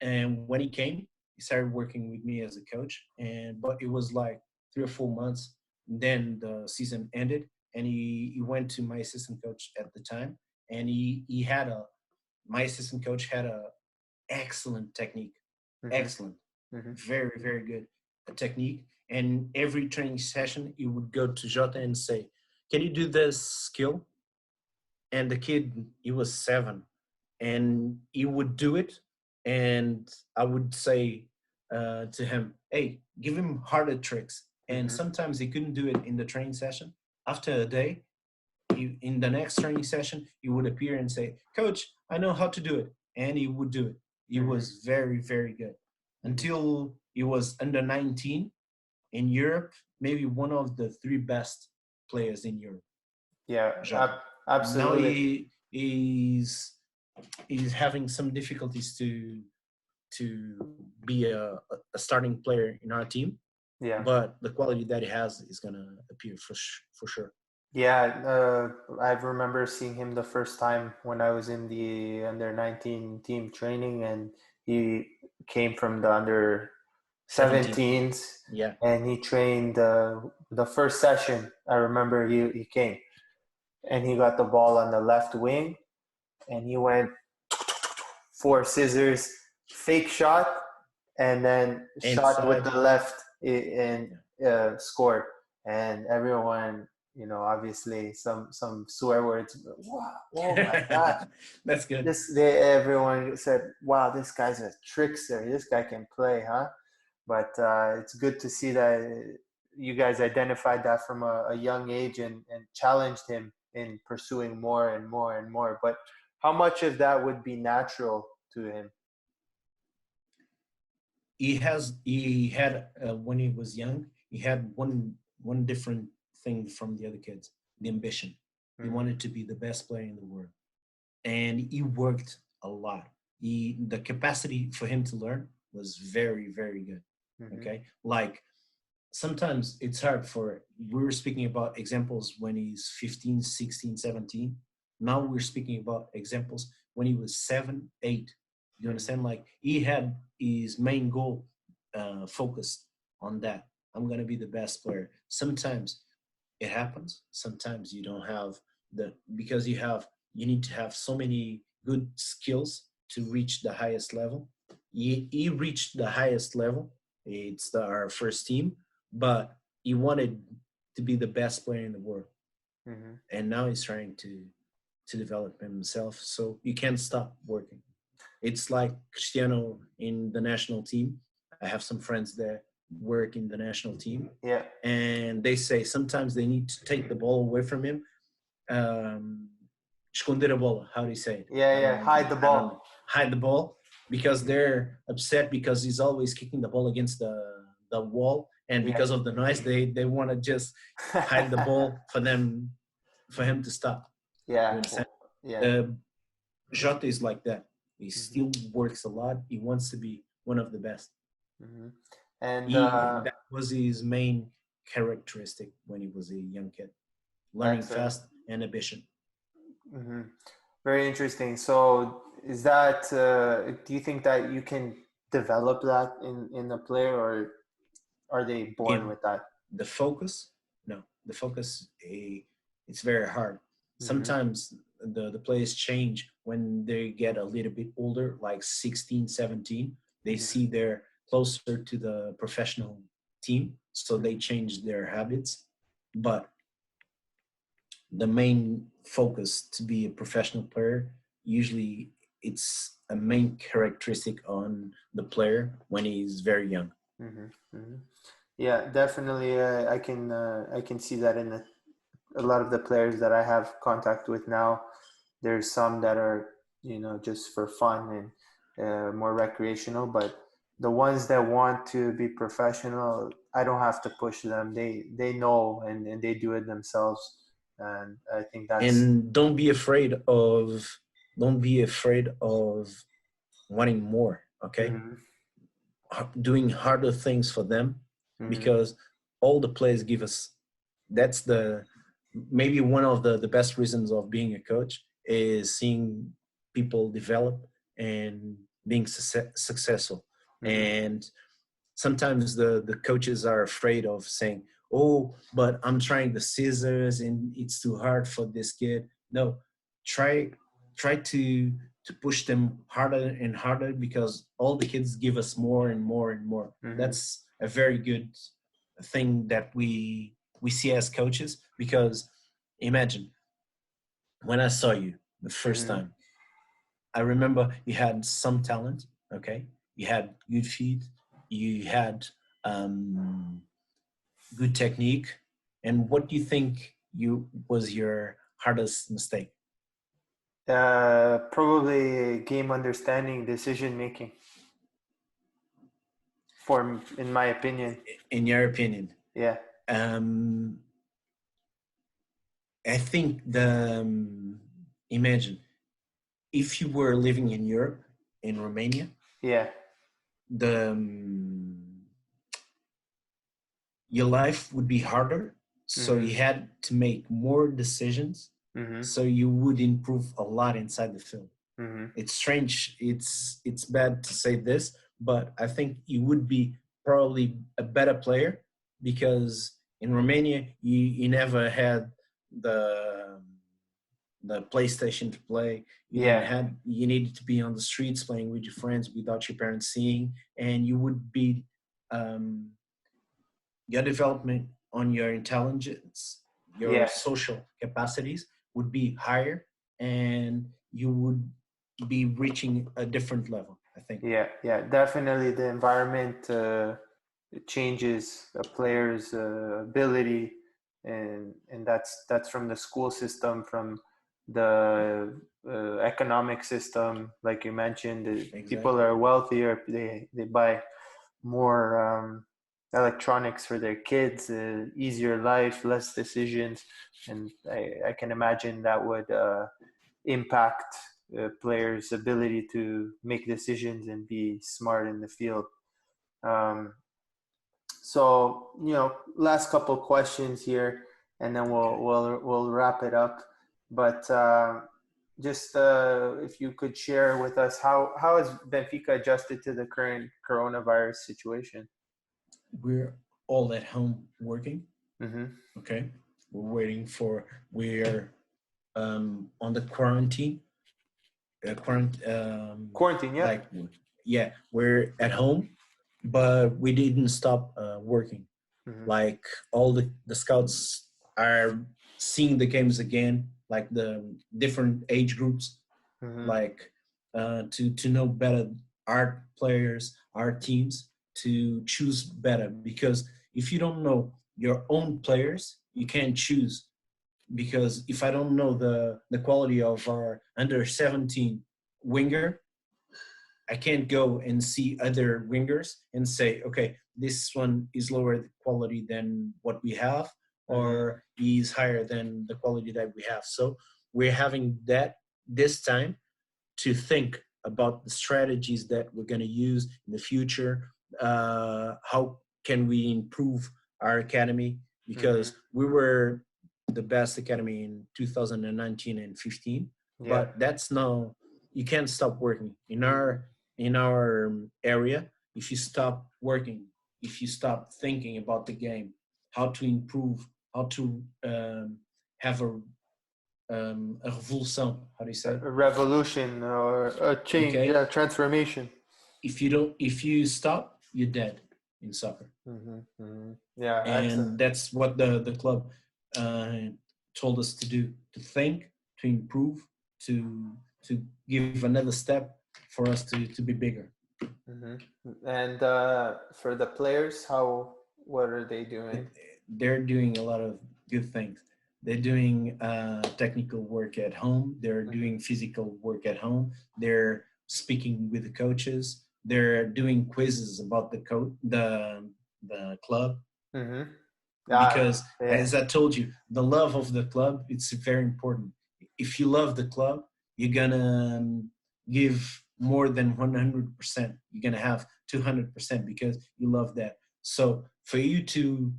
And when he came, he started working with me as a coach. But it was like 3 or 4 months. Then the season ended, and he went to my assistant coach at the time, and he had a my assistant coach had a excellent technique, Mm-hmm. excellent, Mm-hmm. very very good technique. And every training session, he would go to Jota and say, "Can you do this skill?" And the kid, he was 7, and he would do it. And I would say to him, "Hey, give him harder tricks." And Mm-hmm. sometimes he couldn't do it in the training session. After a day, in the next training session, he would appear and say, "Coach, I know how to do it." And he would do it. He Mm-hmm. was very, very good. Mm-hmm. Until he was under 19 in Europe, maybe one of the 3 best players in Europe, Yeah. Jota. Now Absolutely. he's having some difficulties to be a starting player in our team, Yeah. but the quality that he has is gonna appear for sure. Yeah, I remember seeing him the first time when I was in the under 19 team training, and he came from the under 17, 17s, yeah. and he trained the first session. I remember he came and he got the ball on the left wing, and he went four scissors, fake shot, and then shot with Inside, the left and yeah. scored. And everyone, obviously some swear words. Wow! Oh my God! That's good. Everyone said, "Wow, this guy's a trickster. This guy can play, huh?" But it's good to see that you guys identified that from a young age and challenged him in pursuing more and more and more. But how much of that would be natural to him? He had when he was young, he had one different thing from the other kids: the ambition. He Mm-hmm. wanted to be the best player in the world, and he worked a lot. The capacity for him to learn was very very good. Mm-hmm. Okay, like sometimes it's hard for, we were speaking about examples when he's 15, 16, 17. Now we're speaking about examples when he was 7, 8. You Mm-hmm. understand? Like he had his main goal focused on that. I'm going to be the best player. Sometimes it happens. Sometimes you don't have because you need to have so many good skills to reach the highest level. He reached the highest level. It's our first team, but he wanted to be the best player in the world, Mm-hmm. and now he's trying to develop himself. So you can't stop working. It's like Cristiano in the national team. I have some friends that work in the national team, Yeah. and they say sometimes they need to take the ball away from him. Esconder a bola. How do you say it? Yeah. Yeah. Hide the I don't know. ball. Hide the ball, because they're upset because he's always kicking the ball against the wall, and Yeah. because of the noise, they want to just hide the ball for him to stop. You Yeah. understand? Yeah. Uh, Jota is like that. He Mm-hmm. still works a lot. He wants to be one of the best. Mm-hmm. And That was his main characteristic when he was a young kid, learning excellent. fast and ambition. Mm-hmm. Very interesting. So, is that? Do you think that you can develop that in a player, or are they born In with that? the focus, no, the focus, it's very hard. Mm-hmm. Sometimes the players change when they get a little bit older, like 16, 17. They Mm-hmm. see they're closer to the professional team, so they Mm-hmm. change their habits. But the main focus to be a professional player, usually it's a main characteristic on the player when he's very young. Mm-hmm. Mm-hmm. Yeah, definitely. I can see that in a lot of the players that I have contact with now. There's some that are just for fun and more recreational, but the ones that want to be professional, I don't have to push them. They know and they do it themselves. and I think that's. And don't be afraid of wanting more. Okay, Mm-hmm. doing harder things for them, Mm-hmm. because all the players give us. That's the maybe one of the best reasons of being a coach is seeing people develop and being successful. Mm-hmm. And sometimes the coaches are afraid of saying, oh, but I'm trying the scissors and it's too hard for this kid. No, try to push them harder and harder, because all the kids give us more and more and more. Mm-hmm. That's a very good thing that we see as coaches, because imagine when I saw you the first Mm-hmm. time, I remember you had some talent. Okay, you had good feet, you had um, good technique. And what do you think you was your hardest mistake? Probably game understanding, decision making, in my opinion. In your opinion? Yeah. um, I think imagine if you were living in Europe, in Romania, Yeah. the your life would be harder, so Mm-hmm. you had to make more decisions, Mm-hmm. so you would improve a lot inside the field. Mm-hmm. It's strange, it's bad to say this, but I think you would be probably a better player, because in Romania you never had the PlayStation to play. You didn't Yeah. have you needed to be on the streets playing with your friends without your parents seeing, and you would be um, your development on your intelligence, your Yeah. social capacities would be higher, and you would be reaching a different level, I think. Yeah. Yeah. Definitely, the environment it changes a player's ability, and that's from the school system, from the economic system, like you mentioned. The people Exactly. are wealthier. They buy more electronics for their kids, easier life, less decisions, and I can imagine that would impact players' ability to make decisions and be smart in the field. Um, so, last couple questions here, and then we'll Okay. we'll wrap it up. But just if you could share with us, how has Benfica adjusted to the current coronavirus situation? We're all at home working. Mm-hmm. Okay. We're on the quarantine. Quarantine, yeah. Like, yeah, we're at home, but we didn't stop working. Mm-hmm. Like, all the scouts are seeing the games again, like the different age groups, Mm-hmm. like to know better our players, our teams, to choose better. Because if you don't know your own players, you can't choose. Because if I don't know the quality of our under 17 winger, I can't go and see other wingers and say, okay, this one is lower quality than what we have, Mm-hmm. or he's higher than the quality that we have. So we're having that this time to think about the strategies that we're going to use in the future. How can we improve our academy? Mm-hmm. Because we were the best academy in 2019 and 15, Yeah. but that's now, you can't stop working in our area. If you stop working, if you stop thinking about the game, how to improve, how to have a revolution, how do you say? A revolution or a change, Okay, yeah, transformation. if you stop, you're dead in soccer. Mm-hmm. Mm-hmm. Yeah, excellent. And that's what the club uh, told us to do: to think, to improve, to give another step for us to be bigger. Mm-hmm. And for the players, what are they doing? They're doing a lot of good things. They're doing technical work at home. They're Mm-hmm. doing physical work at home. They're speaking with the coaches. They're doing quizzes about the club. Mm-hmm. because Yeah. as I told you, the love of the club, it's very important. If you love the club, you're gonna give more than 100%. You're gonna have 200% because you love that. So for you to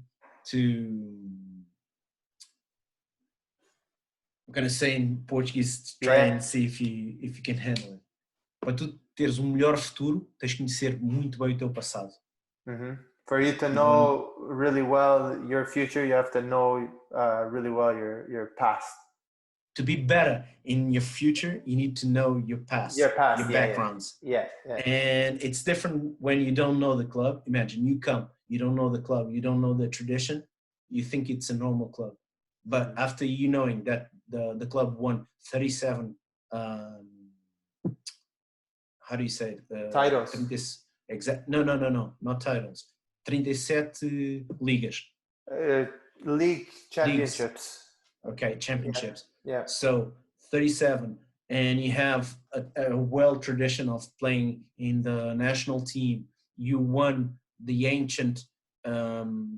I'm gonna say in Portuguese, try Yeah. and see if you can handle it. Para tu teres um melhor futuro, tens de conhecer muito bem o teu passado. For you to You know, know really well your future, you have to know really well your past. to be better in your future, you need to know your past, Your past, your yeah, backgrounds. yeah. And it's different when you don't know the club. Imagine you come, you don't know the club, you don't know the tradition, you think it's a normal club. But after you knowing that the club won 37, how do you say it? Titles. Not titles. 37 ligas. League Leagues. championships. Okay, championships. Yeah. So 37, and you have a well tradition of playing in the national team. You won the ancient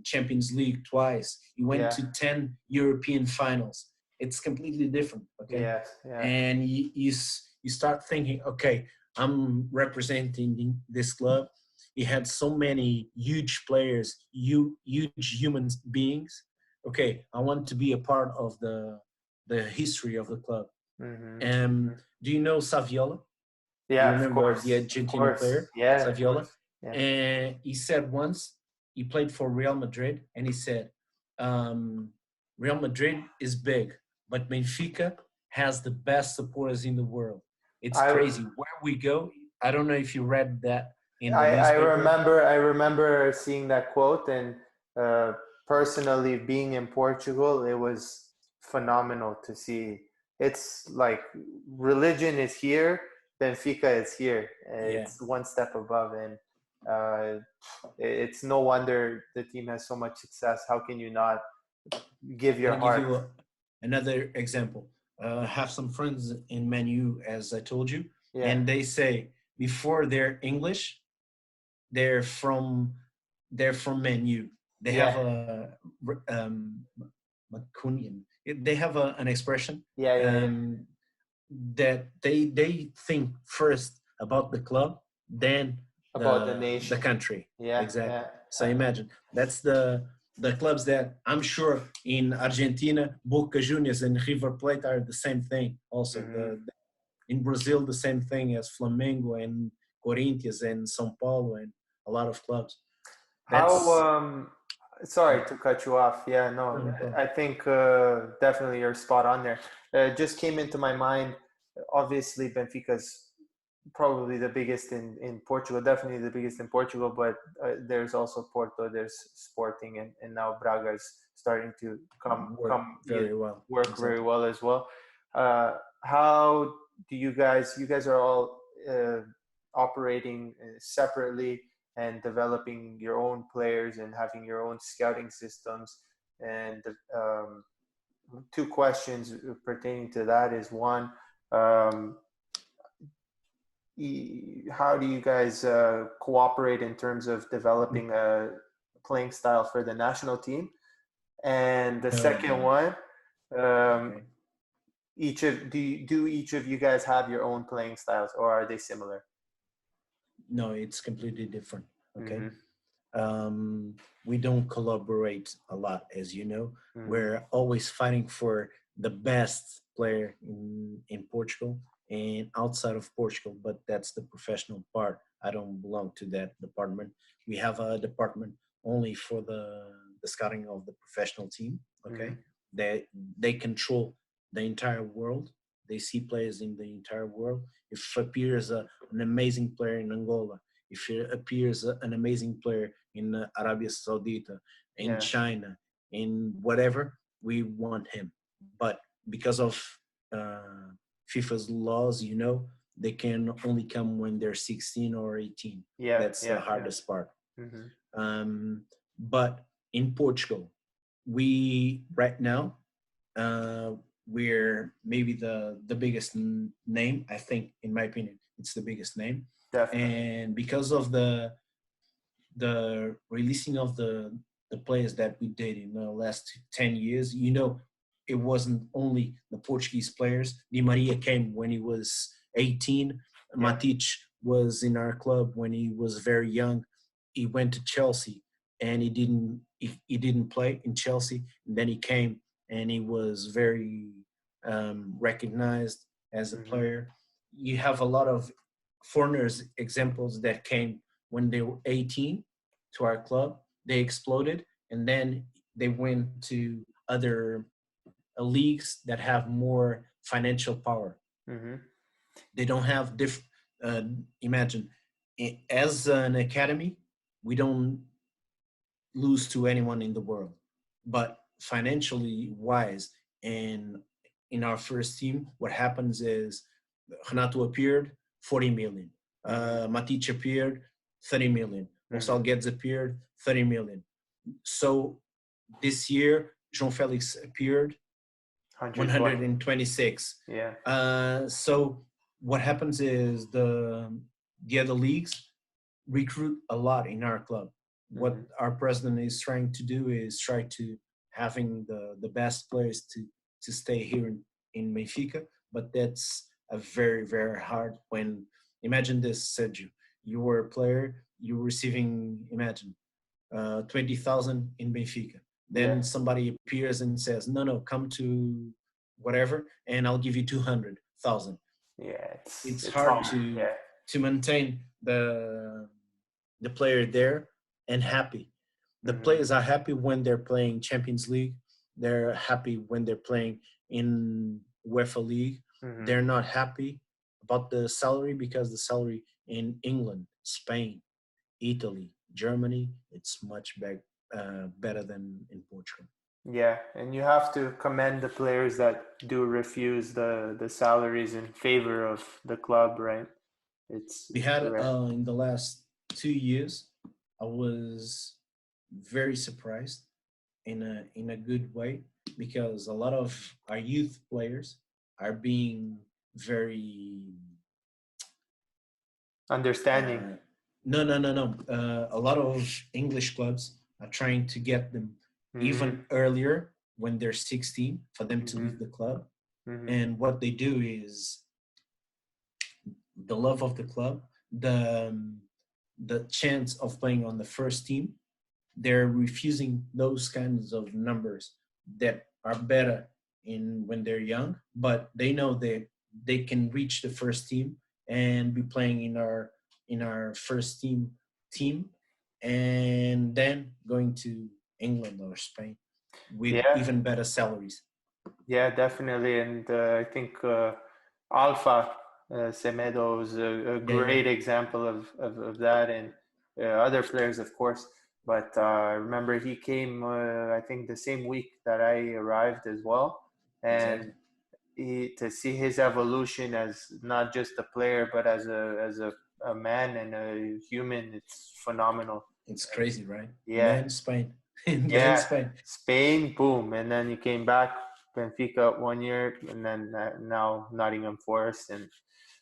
Champions League twice. You went to 10 European finals. It's completely different. Okay. Yes. Yeah. And you start thinking, okay, I'm representing this club. You had so many huge players, huge human beings. Okay, I want to be a part of the history of the club. Do you know Saviola? Yeah, You remember the Argentinian player, yeah, Saviola? Yeah. And he said once he played for Real Madrid, and he said, Real Madrid is big, but Benfica has the best supporters in the world. It's crazy. Where we go, I don't know if you read that in the newspaper. I remember seeing that quote, and personally being in Portugal, it was phenomenal to see. It's like religion is here, Benfica is here. It's one step above, and it's no wonder the team has so much success. How can you not give your heart? Give you another example. Have some friends in Man U, as I told you, and they say before they're English, they're from Man U. They have a Macunian. They have an expression that they think first about the club, then about the nation, the country. Yeah, exactly. Yeah. So imagine that's the clubs that I'm sure in Argentina, Boca Juniors and River Plate are the same thing. Also, in Brazil, the same thing as Flamengo and Corinthians and São Paulo and a lot of clubs. Sorry to cut you off. Yeah, no, I think definitely you're spot on there. Just came into my mind. Obviously, Benfica's probably the biggest in Portugal, definitely the biggest in Portugal, but there's also Porto, there's Sporting, and now Braga is starting to work very well as well. How do you guys are all operating separately and developing your own players and having your own scouting systems? And two questions pertaining to that is one, how do you guys cooperate in terms of developing a playing style for the national team? And the second one, do each of you guys have your own playing styles, or are they similar? No, it's completely different. Okay. We don't collaborate a lot, as you know. We're always fighting for the best player in Portugal and outside of Portugal, but that's the professional part. I don't belong to that department. We have a department only for the scouting of the professional team. Okay. They control the entire world. They see players in the entire world. If appears an amazing player in Angola, if it appears an amazing player in Arabia Saudita, in China, in whatever, we want him. But because of FIFA's laws, you know, they can only come when they're 16 or 18. That's the hardest part. But in Portugal, we right now, we're maybe the biggest name. I think, in my opinion, it's the biggest name. Definitely. And because of the releasing of the the players that we did in the last 10 years, it wasn't only the Portuguese players. Di Maria came when he was 18. Yeah. Matic was in our club when he was very young. He went to Chelsea and he didn't play in Chelsea. And then he came and he was very recognized as a player. You have a lot of foreigners examples that came when they were 18 to our club. They exploded and then they went to other leagues that have more financial power. They don't have imagine, as an academy, we don't lose to anyone in the world, but financially wise, and in our first team, what happens is Renato appeared, 40 million. Matic appeared, 30 million. Goncalo Guedes appeared, 30 million. So this year, João Felix appeared, 126. Yeah. So what happens is the other leagues recruit a lot in our club. What our president is trying to do is try to having the best players to stay here in Benfica, but that's a very, very hard when, imagine this, Sergio, you were a player, you're receiving, imagine, 20,000 in Benfica. Then somebody appears and says, no, come to whatever, and I'll give you 200,000. Yeah, it's hard yeah. to maintain the player there and happy. The players are happy when they're playing Champions League. They're happy when they're playing in UEFA League. They're not happy about the salary because the salary in England, Spain, Italy, Germany, it's much better than in Portugal. Yeah, and you have to commend the players that do refuse the salaries in favor of the club, right? We had in the last 2 years, I was very surprised in a good way, because a lot of our youth players are being very understanding. No. A lot of English clubs are trying to get them even earlier when they're 16 for them to leave the club. And what they do is the love of the club, the chance of playing on the first team. They're refusing those kinds of numbers that are better when they're young, but they know they can reach the first team and be playing in our first team, and then going to England or Spain with even better salaries. Yeah, definitely. And I think Alpha Semedo is a great example of that, and other players, of course. But I remember he came, I think, the same week that I arrived as well. And to see his evolution as not just a player, but as a man and a human, it's phenomenal. It's crazy, right? Yeah. And then Spain. Spain, boom. And then he came back, Benfica 1 year, and then now Nottingham Forest, and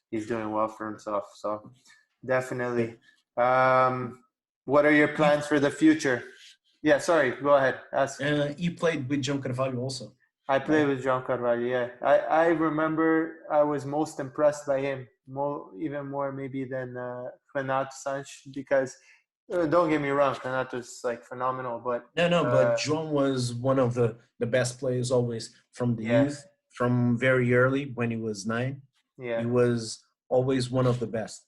he's doing well for himself. So definitely. What are your plans for the future? Yeah, sorry, go ahead. Ask. You played with João Carvalho also. I played with João Carvalho, yeah. I remember I was most impressed by him, even more maybe than Renato Sanches, because don't get me wrong, Renato's like phenomenal, but but João was one of the best players always from the youth, from very early when he was 9. Yeah, he was always one of the best.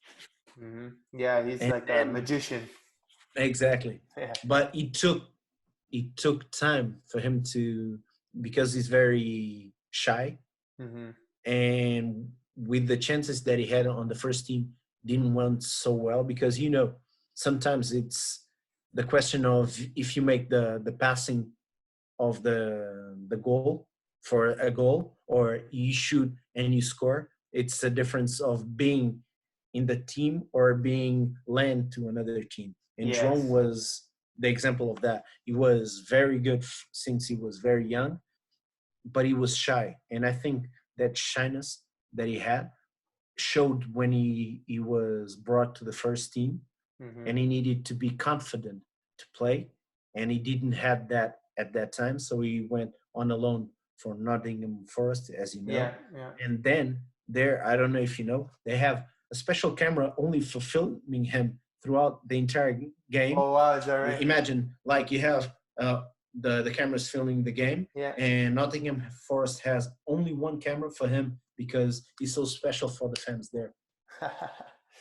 Yeah, he's like a magician. Exactly. Yeah. But it took time for him to, because he's very shy, and with the chances that he had on the first team didn't went so well, because sometimes it's the question of if you make the passing of the goal for a goal, or you shoot and you score. It's a difference of being in the team or being lent to another team. And João was the example of that. He was very good since he was very young, but he was shy. And I think that shyness that he had showed when he was brought to the first team, and he needed to be confident to play. and he didn't have that at that time, so he went on a loan for Nottingham Forest, as you know. Yeah. And then there, I don't know if you know, they have a special camera only for filming him throughout the entire game. Oh wow, is that right? Imagine, like, you have the cameras filming the game, Yeah. and Nottingham Forest has only one camera for him because he's so special for the fans there.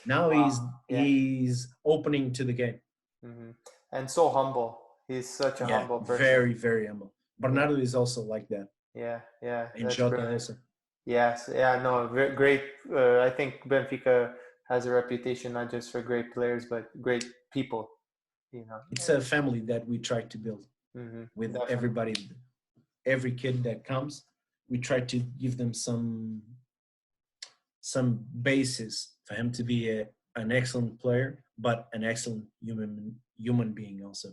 Now he's opening to the game. Mm-hmm. And so humble. He's such a humble person. Very, very humble. Bernardo is also like that. Yeah. And Jota also. Yes. Yeah. No. Great. I think Benfica has a reputation not just for great players but great people. It's a family that we try to build with Definitely. everybody. Every kid that comes, we try to give them some basis for him to be an excellent player, but an excellent human being also.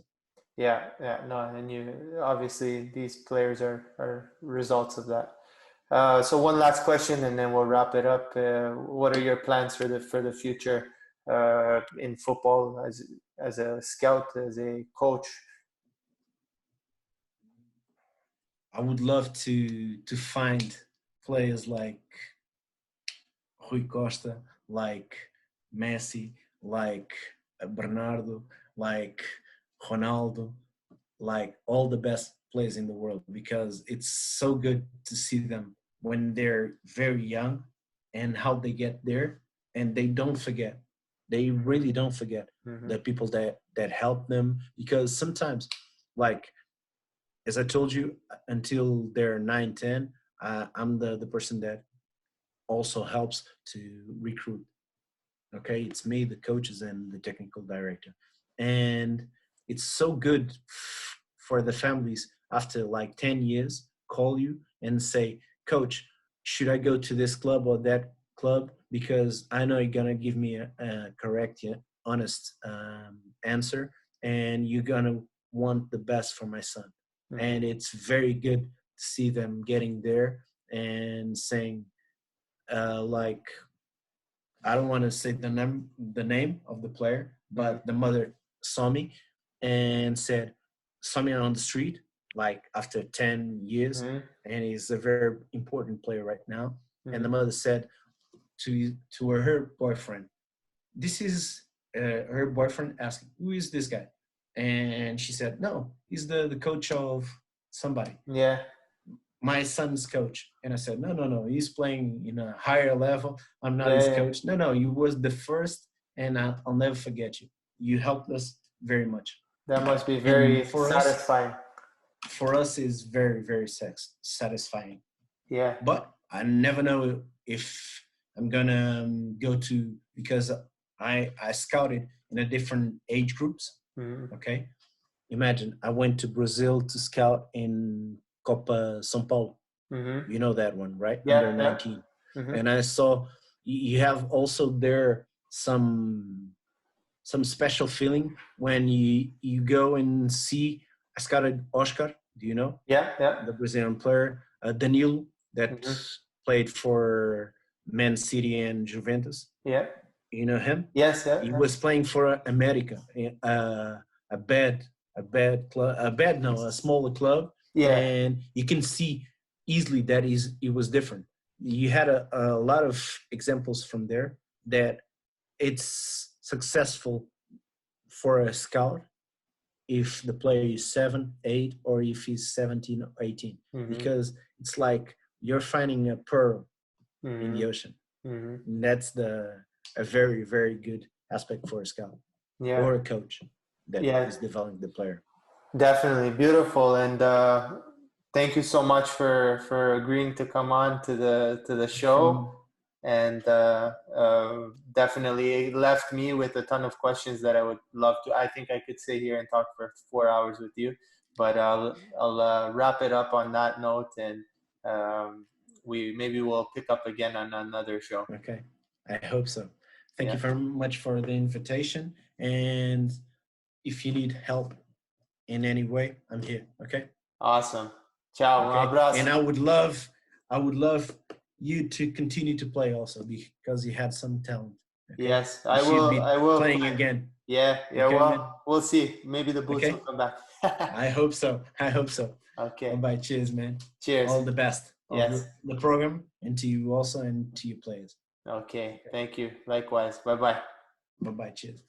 Yeah. No, and obviously these players are results of that. So one last question, and then we'll wrap it up. What are your plans for the future in football as a scout, as a coach? I would love to find players like Rui Costa, like Messi, like Bernardo, like Ronaldo, like all the best players in the world, because it's so good to see them when they're very young and how they get there, and they don't forget. They really don't forget the people that help them, because sometimes, like, as I told you, until they're 9, 10, I'm the person that also helps to recruit. Okay, it's me, the coaches, and the technical director. And it's so good for the families after like 10 years call you and say, coach, should I go to this club or that club? Because I know you're going to give me a correct, honest answer, and you're going to want the best for my son. And it's very good to see them getting there and saying, like, I don't want to say the name of the player, but the mother saw me and saw me on the street, like after 10 years, and he's a very important player right now. And the mother said to her boyfriend, this is her boyfriend asking, who is this guy? And she said, no, he's the coach of somebody. Yeah. My son's coach. And I said, no, he's playing in a higher level. I'm not his coach. No, you was the first, and I'll never forget you. You helped us very much. That must be very satisfying. For us, is very, very satisfying. Yeah. But I never know if I'm going to go to, because I scouted in a different age groups. Okay. Imagine I went to Brazil to scout in Copa São Paulo. You know that one, right? Yeah, Under 19. And I saw you have also there some special feeling when you go and see. I scouted Oscar. Do you know? Yeah. The Brazilian player, Danilo, that played for Man City and Juventus. Yeah. You know him? Yes. He was playing for America, a smaller club. Yeah. And you can see easily that it was different. You had a lot of examples from there that it's successful for a scout if the player is 7, 8, or if he's 17 or 18, because it's like you're finding a pearl in the ocean. And that's a very, very good aspect for a scout or a coach that is developing the player. Definitely beautiful. And thank you so much for agreeing to come on to the show. And definitely left me with a ton of questions that I would love to. I think I could sit here and talk for 4 hours with you, but I'll wrap it up on that note, and we'll pick up again on another show. Okay, I hope so. Thank you very much for the invitation, and if you need help in any way, I'm here. Okay. Awesome. Ciao. Okay? Un abraço. And I would love you to continue to play also, because you had some talent. Okay? Yes, I will. Playing again. Yeah. Okay, Well, man. we'll see. Maybe the boots will Okay. come back. I hope so. I hope so. Okay. Bye-bye. Cheers, man. Cheers. All the best of Yes. the program, and to you also, and to your players. Okay. Thank you. Likewise. Bye bye. Bye-bye. Cheers.